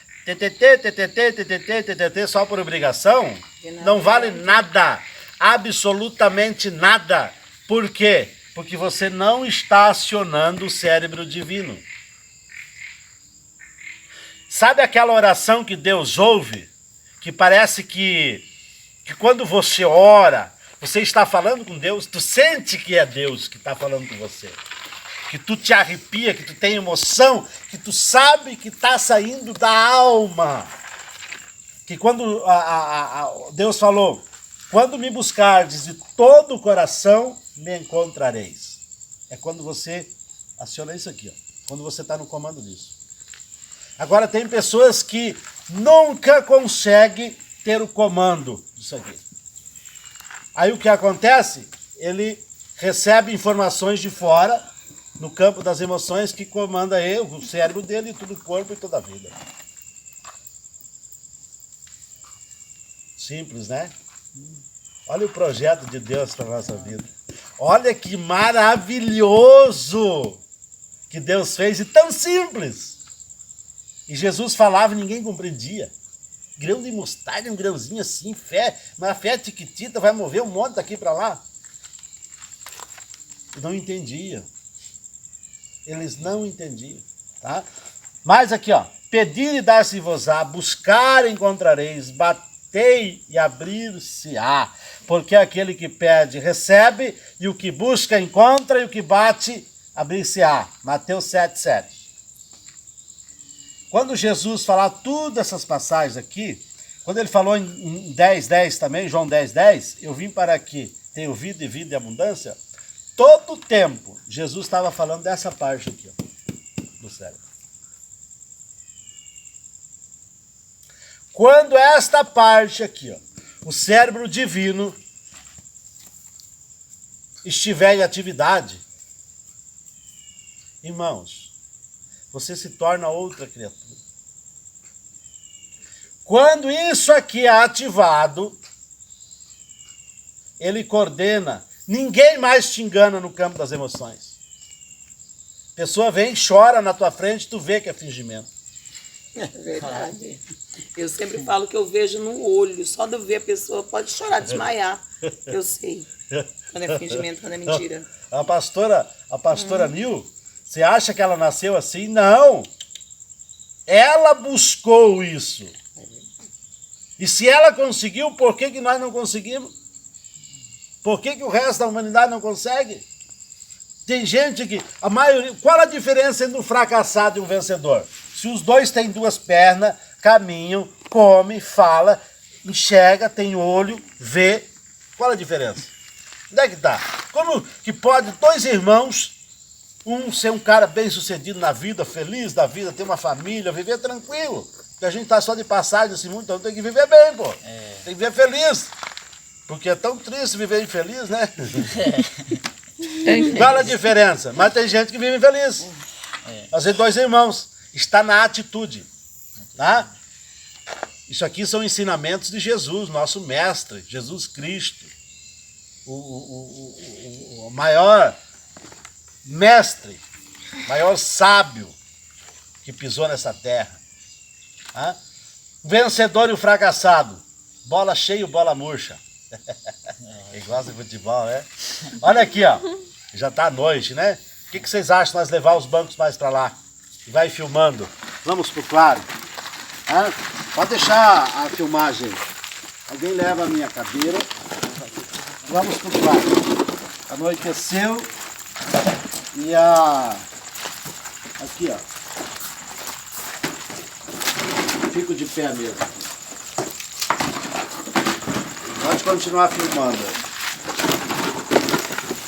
só por obrigação, não vale nada, absolutamente nada. Por quê? Porque você não está acionando o cérebro divino. Sabe aquela oração que Deus ouve, que parece que quando você ora, você está falando com Deus, tu sente que é Deus que está falando com você. Que tu te arrepia, que tu tem emoção, que tu sabe que está saindo da alma. Que quando Deus falou, quando me buscardes de todo o coração, me encontrareis. É quando você aciona isso aqui, ó, quando você está no comando disso. Agora tem pessoas que nunca conseguem ter o comando disso aqui. Aí o que acontece? Ele recebe informações de fora, no campo das emoções, que comanda ele, o cérebro dele, todo o corpo e toda a vida. Simples, né? Olha o projeto de Deus para a nossa vida. Olha que maravilhoso que Deus fez e tão simples. E Jesus falava e ninguém compreendia. Grão de mostarda, um grãozinho assim, fé, mas a fé tiquitita vai mover um monte daqui para lá. Não entendia. Eles não entendiam, tá? Mas aqui, ó, pedir e dar-se-vos-á, buscar encontrareis, batei e abrir-se-á, porque aquele que pede recebe, e o que busca encontra, e o que bate abrir-se-á. Mateus 7,7. Quando Jesus falar todas essas passagens aqui, quando ele falou em 10,10 também, João 10,10, eu vim para aqui, tenho vida e vida e abundância. Todo o tempo, Jesus estava falando dessa parte aqui, ó, do cérebro. Quando esta parte aqui, ó, o cérebro divino, estiver em atividade, irmãos, você se torna outra criatura. Quando isso aqui é ativado, ele coordena Ninguém mais te engana no campo das emoções. A pessoa vem, chora na tua frente, tu vê que é fingimento. É verdade. Eu sempre falo que eu vejo no olho. Só de eu ver a pessoa pode chorar, desmaiar. Eu sei. Quando é fingimento, quando é mentira. A pastora Nil, você acha que ela nasceu assim? Não. Ela buscou isso. E se ela conseguiu, por que nós não conseguimos? Por que o resto da humanidade não consegue? Tem gente que, a maioria... Qual a diferença entre um fracassado e um vencedor? Se os dois têm duas pernas, caminham, come, fala, enxerga, tem olho, vê, qual a diferença? Onde é que está? Como que pode dois irmãos, um ser um cara bem sucedido na vida, feliz da vida, ter uma família, viver tranquilo? Porque a gente está só de passagem nesse mundo, então tem que viver bem, pô. Tem que viver feliz. Porque é tão triste viver infeliz, né? Qual a diferença? Mas tem gente que vive infeliz. Às vezes dois irmãos. Está na atitude. Tá? Isso aqui são ensinamentos de Jesus, nosso mestre, Jesus Cristo. O maior mestre, maior sábio que pisou nessa terra. Tá? O vencedor e o fracassado. Bola cheia, bola murcha. Quem gosta de futebol, né? Olha aqui, ó. Já tá à noite, né? O que vocês acham de nós levar os bancos mais para lá? E vai filmando. Vamos pro claro. Ah, pode deixar a filmagem. Alguém leva a minha cadeira. Vamos pro claro. Anoiteceu. E aqui, ó. Fico de pé mesmo. Pode continuar filmando.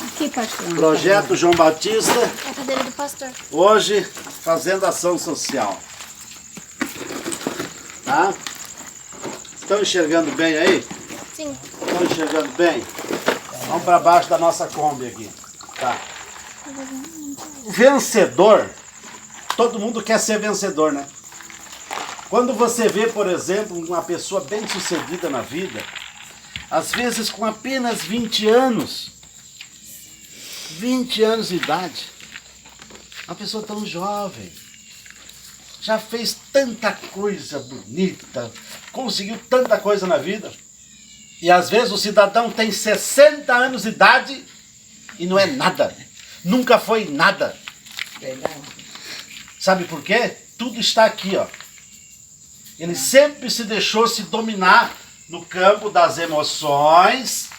Aqui, pastor. Projeto João Batista. É a cadeira do pastor. Hoje, fazendo ação social. Tá? Estão enxergando bem aí? Sim. Estão enxergando bem? Vamos para baixo da nossa Kombi aqui. Tá. Vencedor. Todo mundo quer ser vencedor, né? Quando você vê, por exemplo, uma pessoa bem sucedida na vida, às vezes com apenas 20 anos, 20 anos de idade, uma pessoa tão jovem, já fez tanta coisa bonita, conseguiu tanta coisa na vida, e às vezes o cidadão tem 60 anos de idade e não é nada, nunca foi nada. Verdade. Sabe por quê? Tudo está aqui, ó. Ele sempre se deixou se dominar no campo das emoções,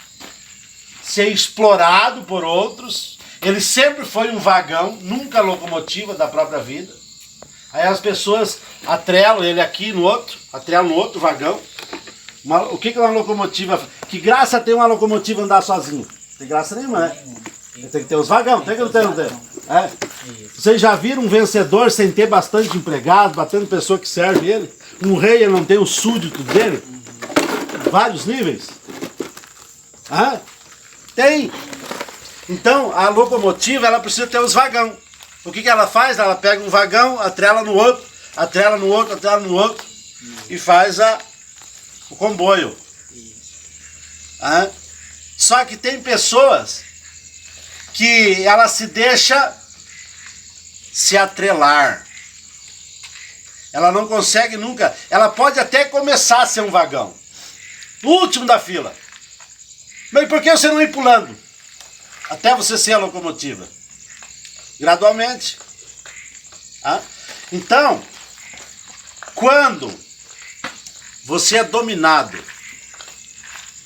ser explorado por outros. Ele sempre foi um vagão, nunca locomotiva da própria vida. Aí as pessoas atrelam ele aqui no outro, atrelam no outro vagão. O que é uma locomotiva? Que graça tem uma locomotiva andar sozinha? Não tem graça nenhuma, né? Tem que ter os vagões, tem que não tem, não tem. É. Vocês já viram um vencedor sem ter bastante empregado, batendo pessoa que serve ele? Um rei, ele não tem o súdito dele? Vários níveis? Ah, tem. Então, a locomotiva, ela precisa ter os vagões. O que ela faz? Ela pega um vagão, atrela no outro, atrela no outro, atrela no outro, e faz o comboio. Ah, só que tem pessoas que ela se deixa se atrelar. Ela não consegue nunca. Ela pode até começar a ser um vagão. O último da fila. Mas por que você não ir pulando? Até você ser a locomotiva. Gradualmente. Ah? Então, quando você é dominado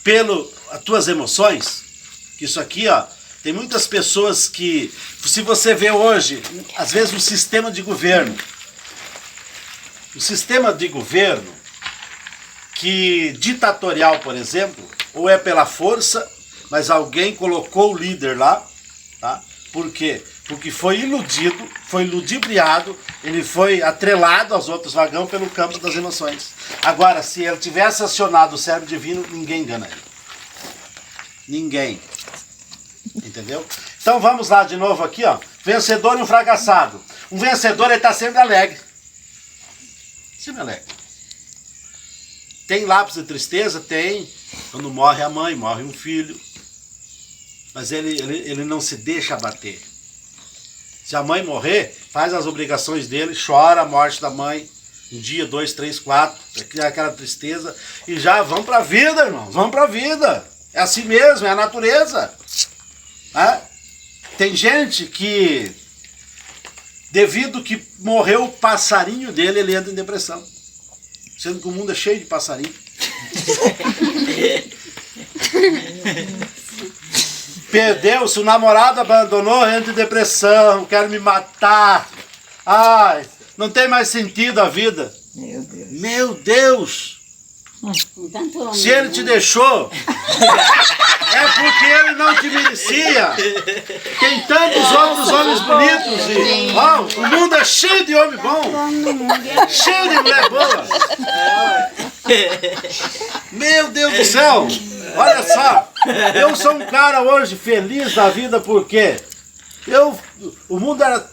pelas tuas emoções, que isso aqui, ó, tem muitas pessoas que, se você vê hoje, às vezes o sistema de governo, que ditatorial, por exemplo, ou é pela força, mas alguém colocou o líder lá, tá? Por quê? Porque foi iludido, foi ludibriado, ele foi atrelado aos outros vagões pelo campo das emoções. Agora, se ele tivesse acionado o cérebro divino, ninguém engana ele. Ninguém. Entendeu? Então vamos lá de novo aqui, ó. Vencedor e um fracassado. Um vencedor, ele está sempre alegre. Sempre alegre. Tem lápis de tristeza? Tem. Quando morre a mãe, morre um filho. mas ele não se deixa abater. Se a mãe morrer, faz as obrigações dele, chora a morte da mãe, um dia, 2, 3, 4, aquela tristeza, e já vão pra vida, irmãos, vão pra vida. É assim mesmo, é a natureza. Tem gente que, devido que morreu o passarinho dele, ele entra em depressão. Sendo que o mundo é cheio de passarinho. Perdeu-se, o namorado abandonou, entra em depressão, quero me matar. Ai, não tem mais sentido a vida. Meu Deus. Meu Deus! Tanto Se ele te deixou, é porque ele não te merecia. Tem tantos outros homens bonitos. O mundo é cheio de homem bom. Cheio de mulher boa. Meu Deus do céu. Olha só. Eu sou um cara hoje feliz da vida porque o mundo era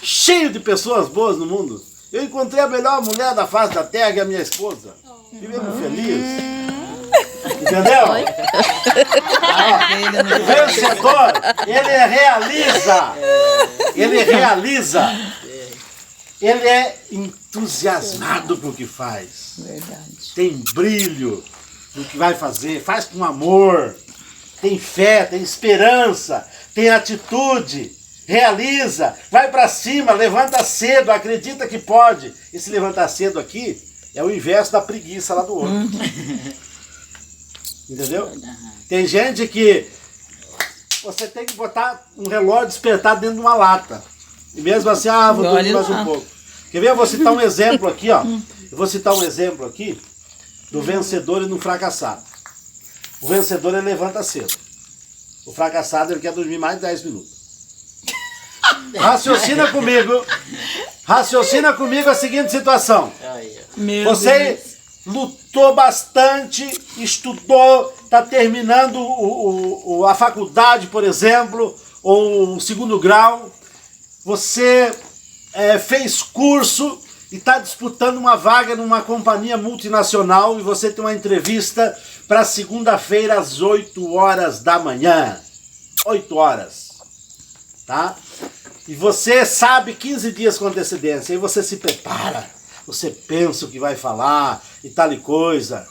cheio de pessoas boas no mundo. Eu encontrei a melhor mulher da face da terra, que é a minha esposa. Vivemos felizes. Entendeu? O vencedor, ele realiza. Ele é entusiasmado com o que faz. Verdade. Tem brilho no que vai fazer, faz com amor. Tem fé, tem esperança, tem atitude. Realiza, vai pra cima, levanta cedo, acredita que pode. Esse levantar cedo aqui é o inverso da preguiça lá do outro. Entendeu? Tem gente que você tem que botar um relógio despertado dentro de uma lata. E mesmo assim, vou dormir mais um pouco. Quer ver? Eu vou citar um exemplo aqui, ó. Eu vou citar um exemplo aqui do vencedor e do fracassado. O vencedor, ele levanta cedo. O fracassado, ele quer dormir mais de 10 minutos. Raciocina comigo a seguinte situação. Você lutou bastante, estudou, está terminando a faculdade, por exemplo, ou o segundo grau. Você fez curso e está disputando uma vaga numa companhia multinacional e você tem uma entrevista para segunda-feira às 8 horas da manhã. 8 horas. Tá? E você sabe 15 dias com antecedência, aí você se prepara, você pensa o que vai falar e tal e coisa.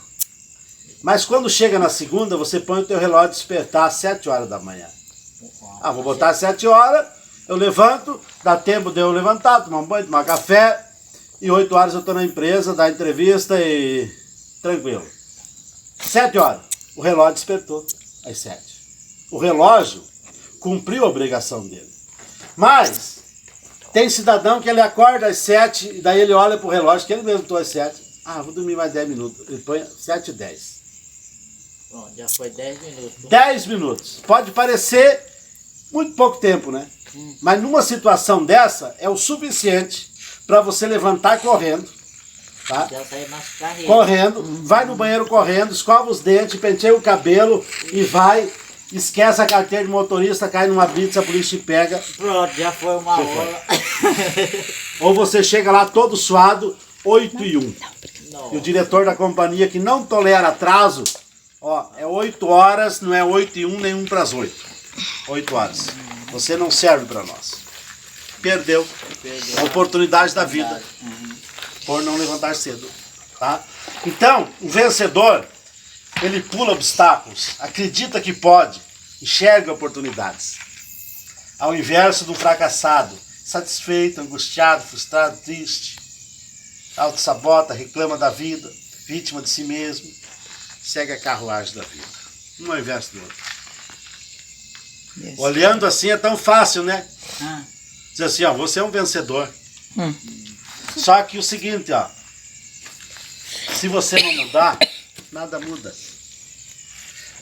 Mas quando chega na segunda, você põe o teu relógio despertar às 7 horas da manhã. Vou botar às 7 horas, eu levanto, dá tempo de eu levantar, tomar um banho, tomar café, e 8 horas eu estou na empresa, dar entrevista e tranquilo. 7 horas, o relógio despertou às 7. O relógio cumpriu a obrigação dele. Mas tem cidadão que ele acorda às 7 e daí ele olha pro relógio, que ele mesmo estou às 7. Vou dormir mais 10 minutos. Ele põe 7h10. Bom, já foi 10 minutos. 10 minutos. Pode parecer muito pouco tempo, né? Mas numa situação dessa é o suficiente para você levantar correndo. Tá? Já saiu nas carreiras. Correndo, vai no banheiro correndo, escova os dentes, penteia o cabelo e vai. Esquece a carteira de motorista, cai numa blitz, a polícia te pega. Pronto, já foi uma hora. Ou você chega lá todo suado, 8h01. Não. E o diretor da companhia, que não tolera atraso, é 8 horas, não é 8h01 nem 1/8. 8 horas. Você não serve para nós. Perdeu a oportunidade da vida por não levantar cedo. Tá? Então, o vencedor, ele pula obstáculos, acredita que pode, enxerga oportunidades. Ao inverso do fracassado, satisfeito, angustiado, frustrado, triste, auto-sabota, reclama da vida, vítima de si mesmo, segue a carruagem da vida. Um ao inverso do outro. Olhando assim é tão fácil, né? Diz assim, você é um vencedor. Só que o seguinte, se você não mudar, nada muda.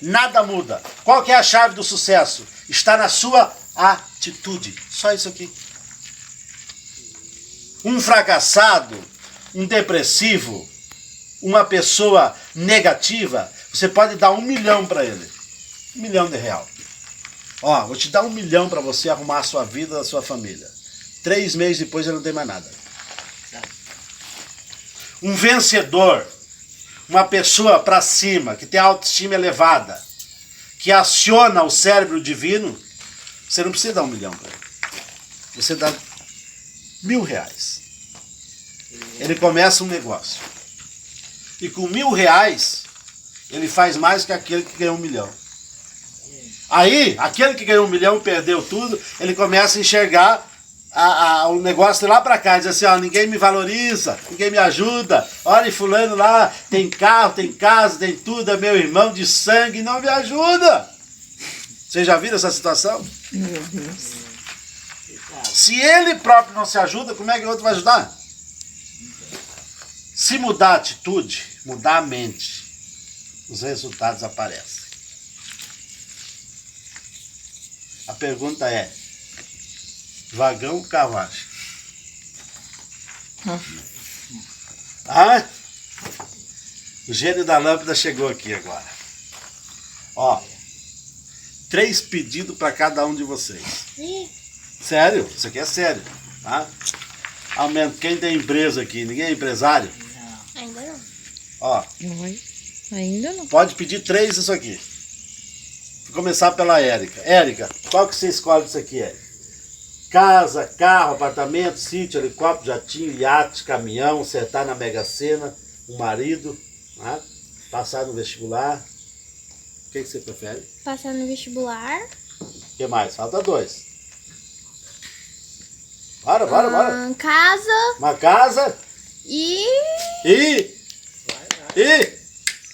Nada muda. Qual que é a chave do sucesso? Está na sua atitude. Só isso aqui. Um fracassado, um depressivo, uma pessoa negativa, você pode dar 1 milhão para ele. 1 milhão de real. Vou te dar 1 milhão para você arrumar a sua vida, a sua família. 3 meses depois ele não tem mais nada. Um vencedor, uma pessoa para cima, que tem autoestima elevada, que aciona o cérebro divino, você não precisa dar 1 milhão para ele. Você dá R$1.000. Ele começa um negócio. E com R$1.000, ele faz mais que aquele que ganhou 1 milhão. Aí, aquele que ganhou 1 milhão, perdeu tudo, ele começa a enxergar o negócio lá pra cá, diz assim, ó, ninguém me valoriza, ninguém me ajuda, olha fulano lá, tem carro, tem casa, tem tudo, é meu irmão de sangue, não me ajuda. Vocês já viram essa situação? Meu Deus. Se ele próprio não se ajuda, como é que o outro vai ajudar? Se mudar a atitude, mudar a mente, os resultados aparecem. A pergunta é, vagão ou carruagem? Ah? O gênio da lâmpada chegou aqui agora. Ó, 3 pedidos para cada um de vocês. Sério? Isso aqui é sério, tá? Aumento. Quem tem empresa aqui? Ninguém é empresário? Ainda não. Ó, Ainda não. pode pedir 3 isso aqui. Vou começar pela Érica. Érica, qual que você escolhe disso aqui, Érica? Casa, carro, apartamento, sítio, helicóptero, jatinho, iate, caminhão, acertar na Mega Sena, um marido, né? Passar no vestibular. O que você prefere? Passar no vestibular. O que mais? Falta 2. Bora. Casa Uma casa e e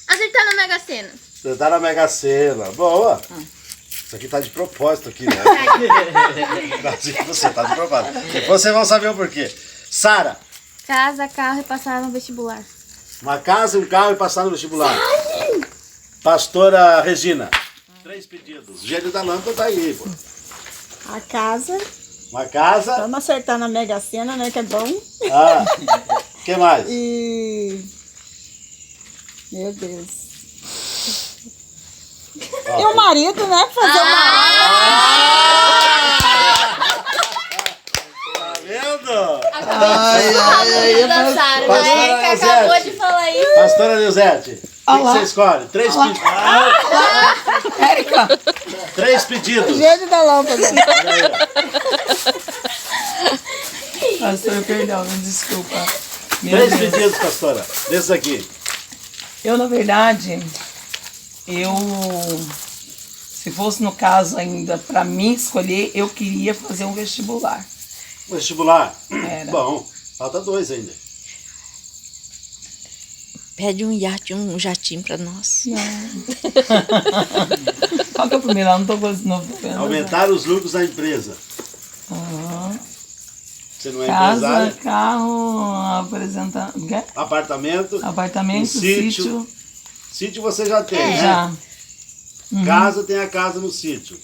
acertar na Mega Sena. você tá na Mega Sena. Boa. Isso aqui tá de propósito aqui, né? Você tá de propósito. Depois vocês vão saber o porquê. Sara, Casa, carro e passar no vestibular. uma casa, um carro e passar no vestibular. Pastora Regina, 3 pedidos. Gênio da lâmpada tá aí, pô. A casa, Uma casa. vamos acertar na Mega Sena, né, que é bom. Ah, o que mais? E... Meu Deus. Ó, E o marido, né, fazer uma... tá vendo? Da Sara, Pastora né? Que acabou Elisete. de falar isso. Pastora Elisete, o que Olá. você escolhe? 3 pedidos. Érica, 3 pedidos. gênio da lâmpada. Olha aí, ó. Pastor, perdão, me desculpa. Meu 3 Deus. pedidos, pastora. Desses aqui. Eu, na verdade, se fosse no caso ainda, para mim escolher, eu queria fazer um vestibular. Vestibular. Era. Bom, falta 2 ainda. Pede um iate, um jatinho pra nós. Qual que é o primeiro? Eu não tô vendo. Aumentar os lucros da empresa. Aham. Você não é Casa, empresário? carro, apartamento, Apartamento. sítio. Sítio você já tem, né? Já. Casa tem a casa no sítio.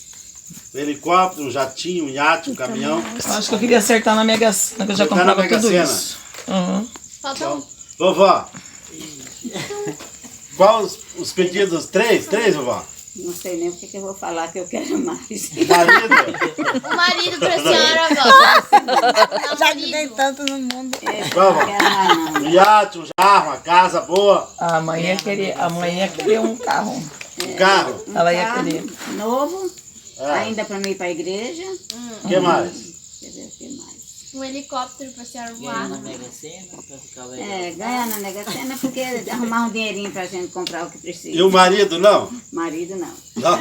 Helicóptero, um jatinho, um iate, um caminhão. Eu acho que eu queria acertar na Mega Sena, que eu já Acertar na comprava Mega tudo Sena. isso. Aham. Falta um. Vovó. Qual os pedidos? 3? 3, vovó? Não sei nem o que eu vou falar que eu quero mais. Marido? O marido pra senhora, avó. Já que tem tanto no mundo. Qual, vó? Não quero mais não. Um iate, um carro, uma casa boa, A mãe ia querer um carro. um carro. Ela ia Carro querer. novo, É. ainda para mim ir para a igreja. O que mais? Deixa eu ver o que mais. Um helicóptero pra senhora voar. Ganhar na Mega Sena porque arrumar um dinheirinho pra gente comprar o que precisa. E o marido, não? Marido não. Não.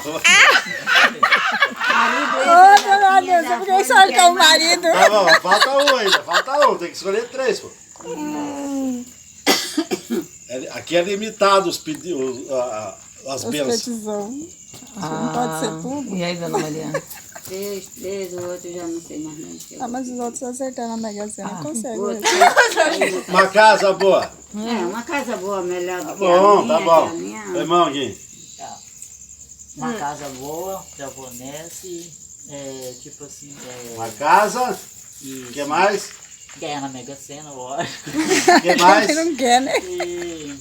Marido Ô, meu Deus, eu fiquei só com o marido. Tá bom, falta um ainda, falta um. Tem que escolher 3, pô. Aqui é limitado os pedidos, as Os bênçãos. petizão. Não pode ser tudo. E aí, dona Maria? 3, o outro já não sei mais nem. Ah, mas os outros acertando na Mega Sena conseguem. Outro. Uma casa boa. É, uma casa boa, melhor do Tá que bom, a minha, tá bom. que a minha. Irmão, Gui. Uma casa boa, japonese, tipo assim, Uma casa. e O que mais? ganhar na Mega Sena, lógico. O que mais? Ele não quer, né? E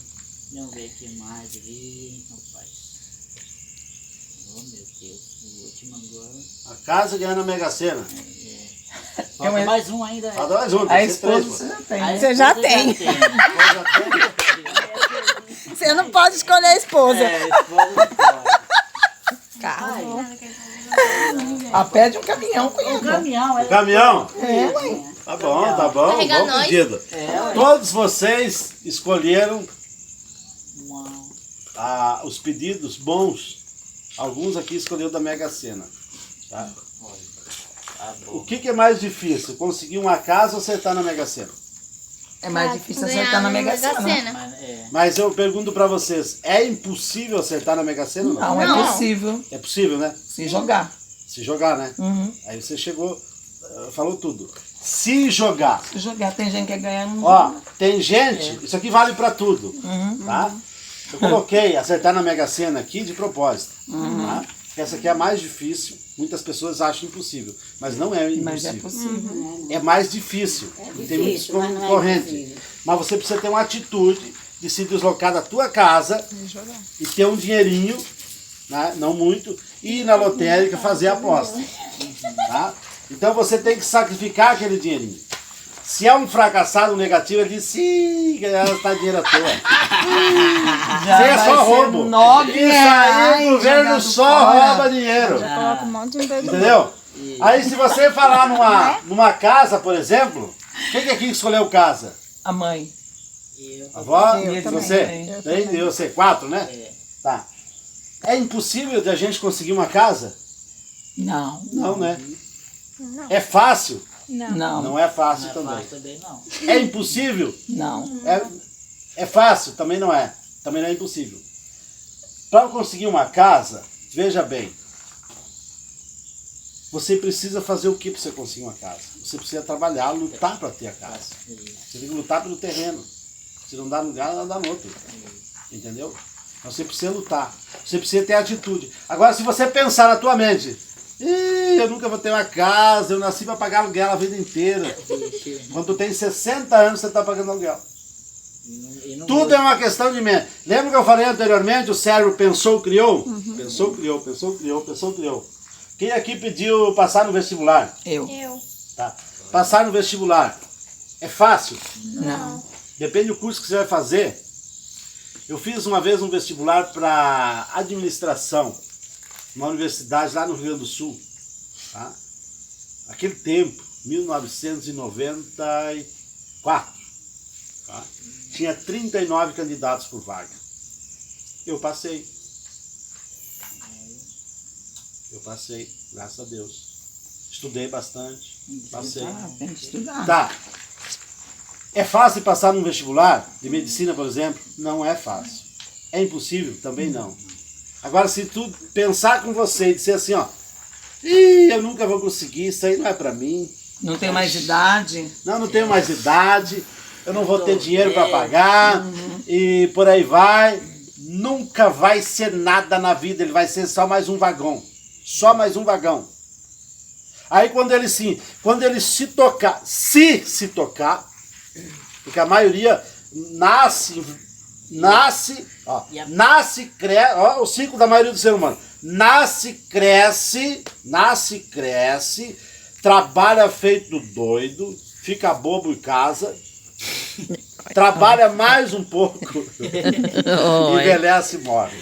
vamos ver o que mais ali, rapaz. Oh meu Deus, o último agora. A casa ganhando a Mega Sena. Falta mais- mais um ainda. Falta mais um, A tem que ser 3, esposa pô. você já tem. A né? Você já esposa tem. Coisa tem. Você não pode escolher a esposa. esposa não pode. A pé de um caminhão, cunhado. Caminhão, ela Caminhão? É, ué. Tá bom. Carregar Bom nós. pedido. Todos vocês escolheram os pedidos bons. Alguns aqui escolheram da Mega Sena. Tá? O que é mais difícil? Conseguir uma casa ou acertar na Mega Sena? É mais difícil Ganhar acertar na no Mega Sena. Mas, Mas eu pergunto pra vocês, é impossível acertar na Mega Sena ou não? Não, é possível É possível, né? se jogar. Se jogar, né? Uhum. Aí você chegou, falou tudo. Se jogar. Se jogar, tem gente que quer ganhar no Ó, tem gente, isso aqui vale pra tudo, tá? Eu coloquei acertar na Mega Sena aqui de propósito, tá? Essa aqui é a mais difícil, muitas pessoas acham impossível, mas não é impossível. Mas é possível. É mais difícil, tem muitos concorrentes. Mas você precisa ter uma atitude de se deslocar da tua casa e ter um dinheirinho, né? Não muito, e ir na lotérica fazer a aposta. Tá? Então você tem que sacrificar aquele dinheirinho. Se é um fracassado, um negativo, ele diz, sim, gastar dinheiro à toa. Isso aí é só roubo. Isso aí o governo só rouba dinheiro. Coloca um monte de dedo. Entendeu? Aí se você falar numa casa, por exemplo, quem aqui escolheu casa? A mãe. A avó? Eu também. Você? Tem? Eu sei. 4, né? Tá. É impossível de a gente conseguir uma casa? Não. Não, né? É fácil? Não. Não é fácil também. também não. É impossível? Não. É fácil? Também não é. Também não é impossível. Para conseguir uma casa, veja bem, você precisa fazer o que para você conseguir uma casa? Você precisa trabalhar, lutar para ter a casa. Você tem que lutar pelo terreno. Se não dá num lugar, não dá no outro. Entendeu? Então você precisa lutar. Você precisa ter atitude. Agora, se você pensar na tua mente, eu nunca vou ter uma casa, eu nasci para pagar aluguel a vida inteira. Quando tu tem 60 anos, você está pagando aluguel. Tudo é uma questão de mente. Lembra que eu falei anteriormente, o cérebro pensou, criou? Pensou, criou, pensou, criou, pensou, criou. Quem aqui pediu passar no vestibular? Eu. Tá. Passar no vestibular é fácil? Não. Depende do curso que você vai fazer. Eu fiz uma vez um vestibular para administração, numa universidade lá no Rio Grande do Sul. Tá? Aquele tempo, 1994. Tá? Tinha 39 candidatos por vaga. Eu passei. Graças a Deus. Estudei bastante, passei. Tem que estudar. Tá. É fácil passar num vestibular de medicina, por exemplo? Não é fácil. É impossível? Também não. Agora, se tu pensar com você e dizer assim, ó, eu nunca vou conseguir, isso aí não é pra mim. Não tem mais idade. Não tenho mais idade, eu não vou ter dinheiro para pagar, e por aí vai. Nunca vai ser nada na vida, ele vai ser só mais um vagão. Só mais um vagão. Aí quando ele se tocar, se tocar, porque a maioria nasce, cresce, ó, o ciclo da maioria do ser humano. Nasce, cresce, trabalha feito doido, fica bobo em casa, trabalha mais um pouco, envelhece e morre.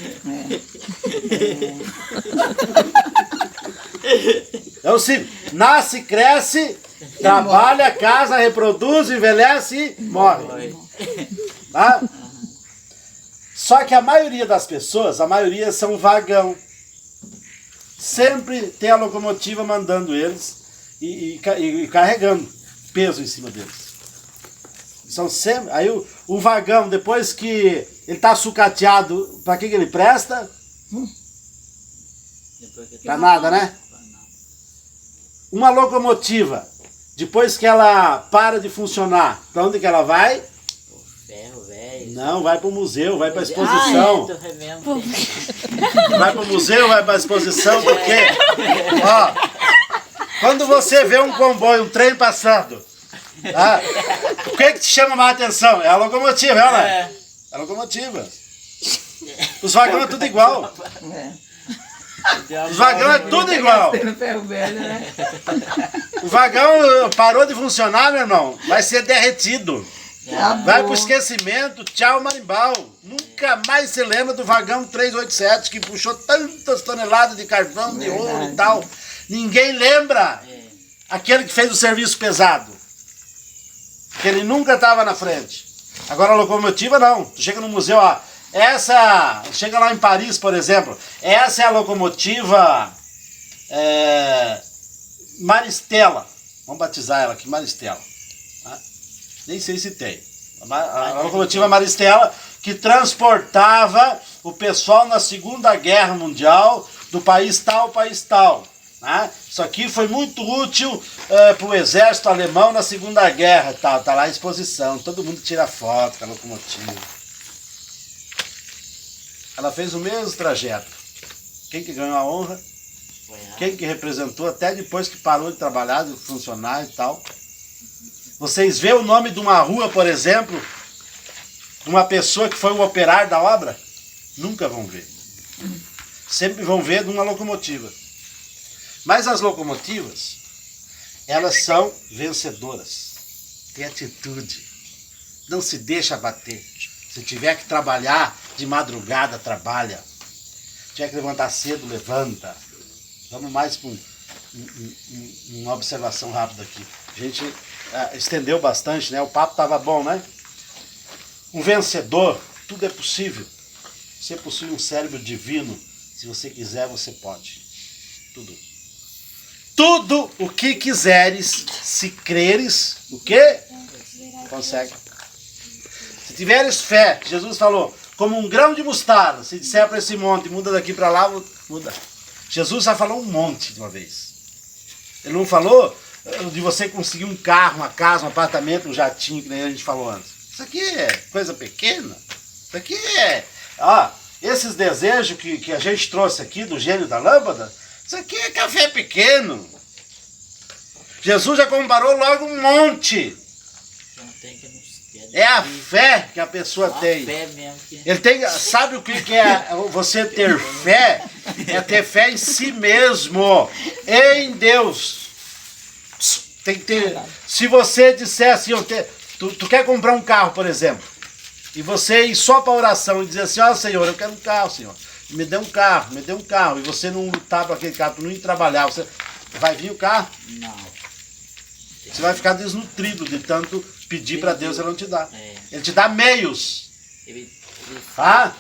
Então, sim, nasce, cresce, trabalha, casa, reproduz, envelhece e morre. Tá? Só que a maioria das pessoas, são vagão. Sempre tem a locomotiva mandando eles e carregando peso em cima deles. São sempre. Aí o vagão, depois que ele está sucateado, para que ele presta? Para nada, né? Uma locomotiva, depois que ela para de funcionar, para onde que ela vai? Ferro, velho. Não, vai para o museu, vai para a exposição. Ah, Vai para o museu, vai para a exposição, porque, ó, quando você vê um comboio, um trem passando, tá? O que te chama mais atenção? É a locomotiva, é, né? É a locomotiva. Os vagões é tudo igual. Os vagões é tudo igual. O vagão parou de funcionar, meu irmão, vai ser derretido. Vai pro esquecimento, tchau marimbau. Nunca mais se lembra do vagão 387 que puxou tantas toneladas de carvão, de ouro e tal. Ninguém lembra aquele que fez o serviço pesado. Que ele nunca estava na frente. Agora a locomotiva não. Tu chega no museu, ó. Chega lá em Paris, por exemplo. Essa é a locomotiva Maristela. Vamos batizar ela aqui, Maristela. Tá? Nem sei se tem. A locomotiva Maristela, que transportava o pessoal na Segunda Guerra Mundial do país tal, país tal. Né? Isso aqui foi muito útil para o exército alemão na Segunda Guerra. Tá lá a exposição, todo mundo tira foto com a locomotiva. Ela fez o mesmo trajeto. Quem que ganhou a honra? Quem que representou até depois que parou de trabalhar, de funcionar e tal. Vocês vê o nome de uma rua, por exemplo, de uma pessoa que foi o operário da obra? Nunca vão ver. Sempre vão ver de uma locomotiva. Mas as locomotivas, elas são vencedoras. Tem atitude. Não se deixa abater. Se tiver que trabalhar de madrugada, trabalha. Se tiver que levantar cedo, levanta. Vamos mais para uma observação rápida aqui. A gente estendeu bastante, né? O papo estava bom, né? Um vencedor, tudo é possível. Você possui um cérebro divino. Se você quiser, você pode. Tudo. Tudo o que quiseres, se creres, o quê? Consegue. Se tiveres fé, Jesus falou, como um grão de mostarda, se disser para esse monte, muda daqui para lá, muda. Jesus já falou um monte de uma vez. Ele não falou de você conseguir um carro, uma casa, um apartamento, um jatinho, que nem a gente falou antes. Isso aqui é coisa pequena. Isso aqui é... Ó, esses desejos que a gente trouxe aqui do gênio da lâmpada, isso aqui é café pequeno. Jesus já comparou logo um monte. É a fé que a pessoa tem. Ele tem. Sabe o que é você ter fé? É ter fé em si mesmo, em Deus. Tem que ter. Se você disser assim, tu quer comprar um carro, por exemplo, e você ir só para a oração e dizer assim, ó Senhor, eu quero um carro, Senhor. Me dê um carro, e você não lutar para aquele carro, tu não ir trabalhar, você vai vir o carro? Não. Você vai ficar desnutrido de tanto pedir para Deus, ele não te dá. Ele te dá meios. Tá?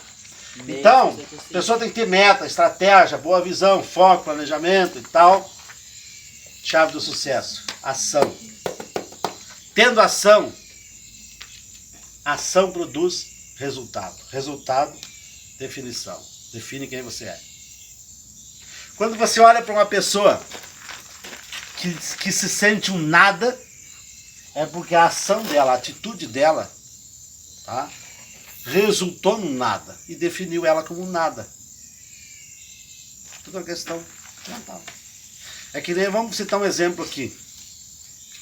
Então, a pessoa tem que ter meta, estratégia, boa visão, foco, planejamento e tal. Chave do sucesso, ação. Tendo ação, ação produz resultado. Resultado, definição. Define quem você é. Quando você olha para uma pessoa que se sente um nada, é porque a ação dela, a atitude dela, tá, resultou num nada e definiu ela como um nada. Tudo uma questão mental. É que nem, vamos citar um exemplo aqui,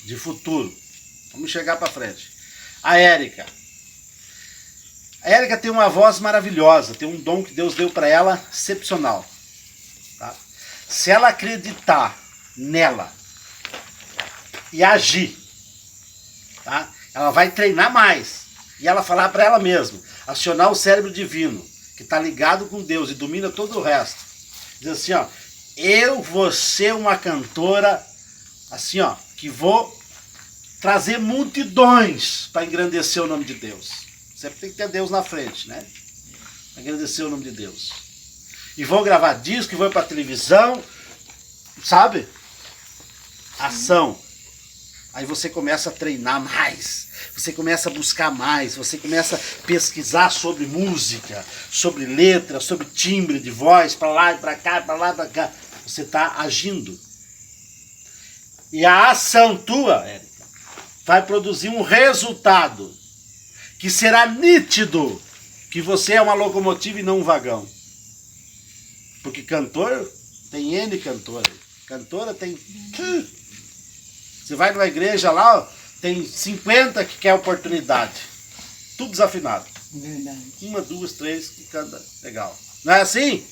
de futuro. Vamos chegar para frente. A Érica. A Érica tem uma voz maravilhosa, tem um dom que Deus deu para ela excepcional. Tá? Se ela acreditar nela e agir, tá? Ela vai treinar mais. E ela falar para ela mesma, acionar o cérebro divino, que está ligado com Deus e domina todo o resto. Diz assim, ó, eu vou ser uma cantora, assim, ó, que vou trazer multidões para engrandecer o nome de Deus. Sempre tem que ter Deus na frente, né? Agradecer o nome de Deus. E vou gravar disco, e vou para televisão, sabe? Ação. Aí você começa a treinar mais, você começa a buscar mais, você começa a pesquisar sobre música, sobre letra, sobre timbre de voz, para lá e para cá, para lá e para cá. Você está agindo. E a ação tua, Érica, vai produzir um resultado que será nítido que você é uma locomotiva e não um vagão. Porque cantor tem N cantores. Cantora tem... Você vai numa igreja lá, ó, tem 50 que quer oportunidade. Tudo desafinado. Verdade. 1, 2, 3 que canta legal. Não é assim?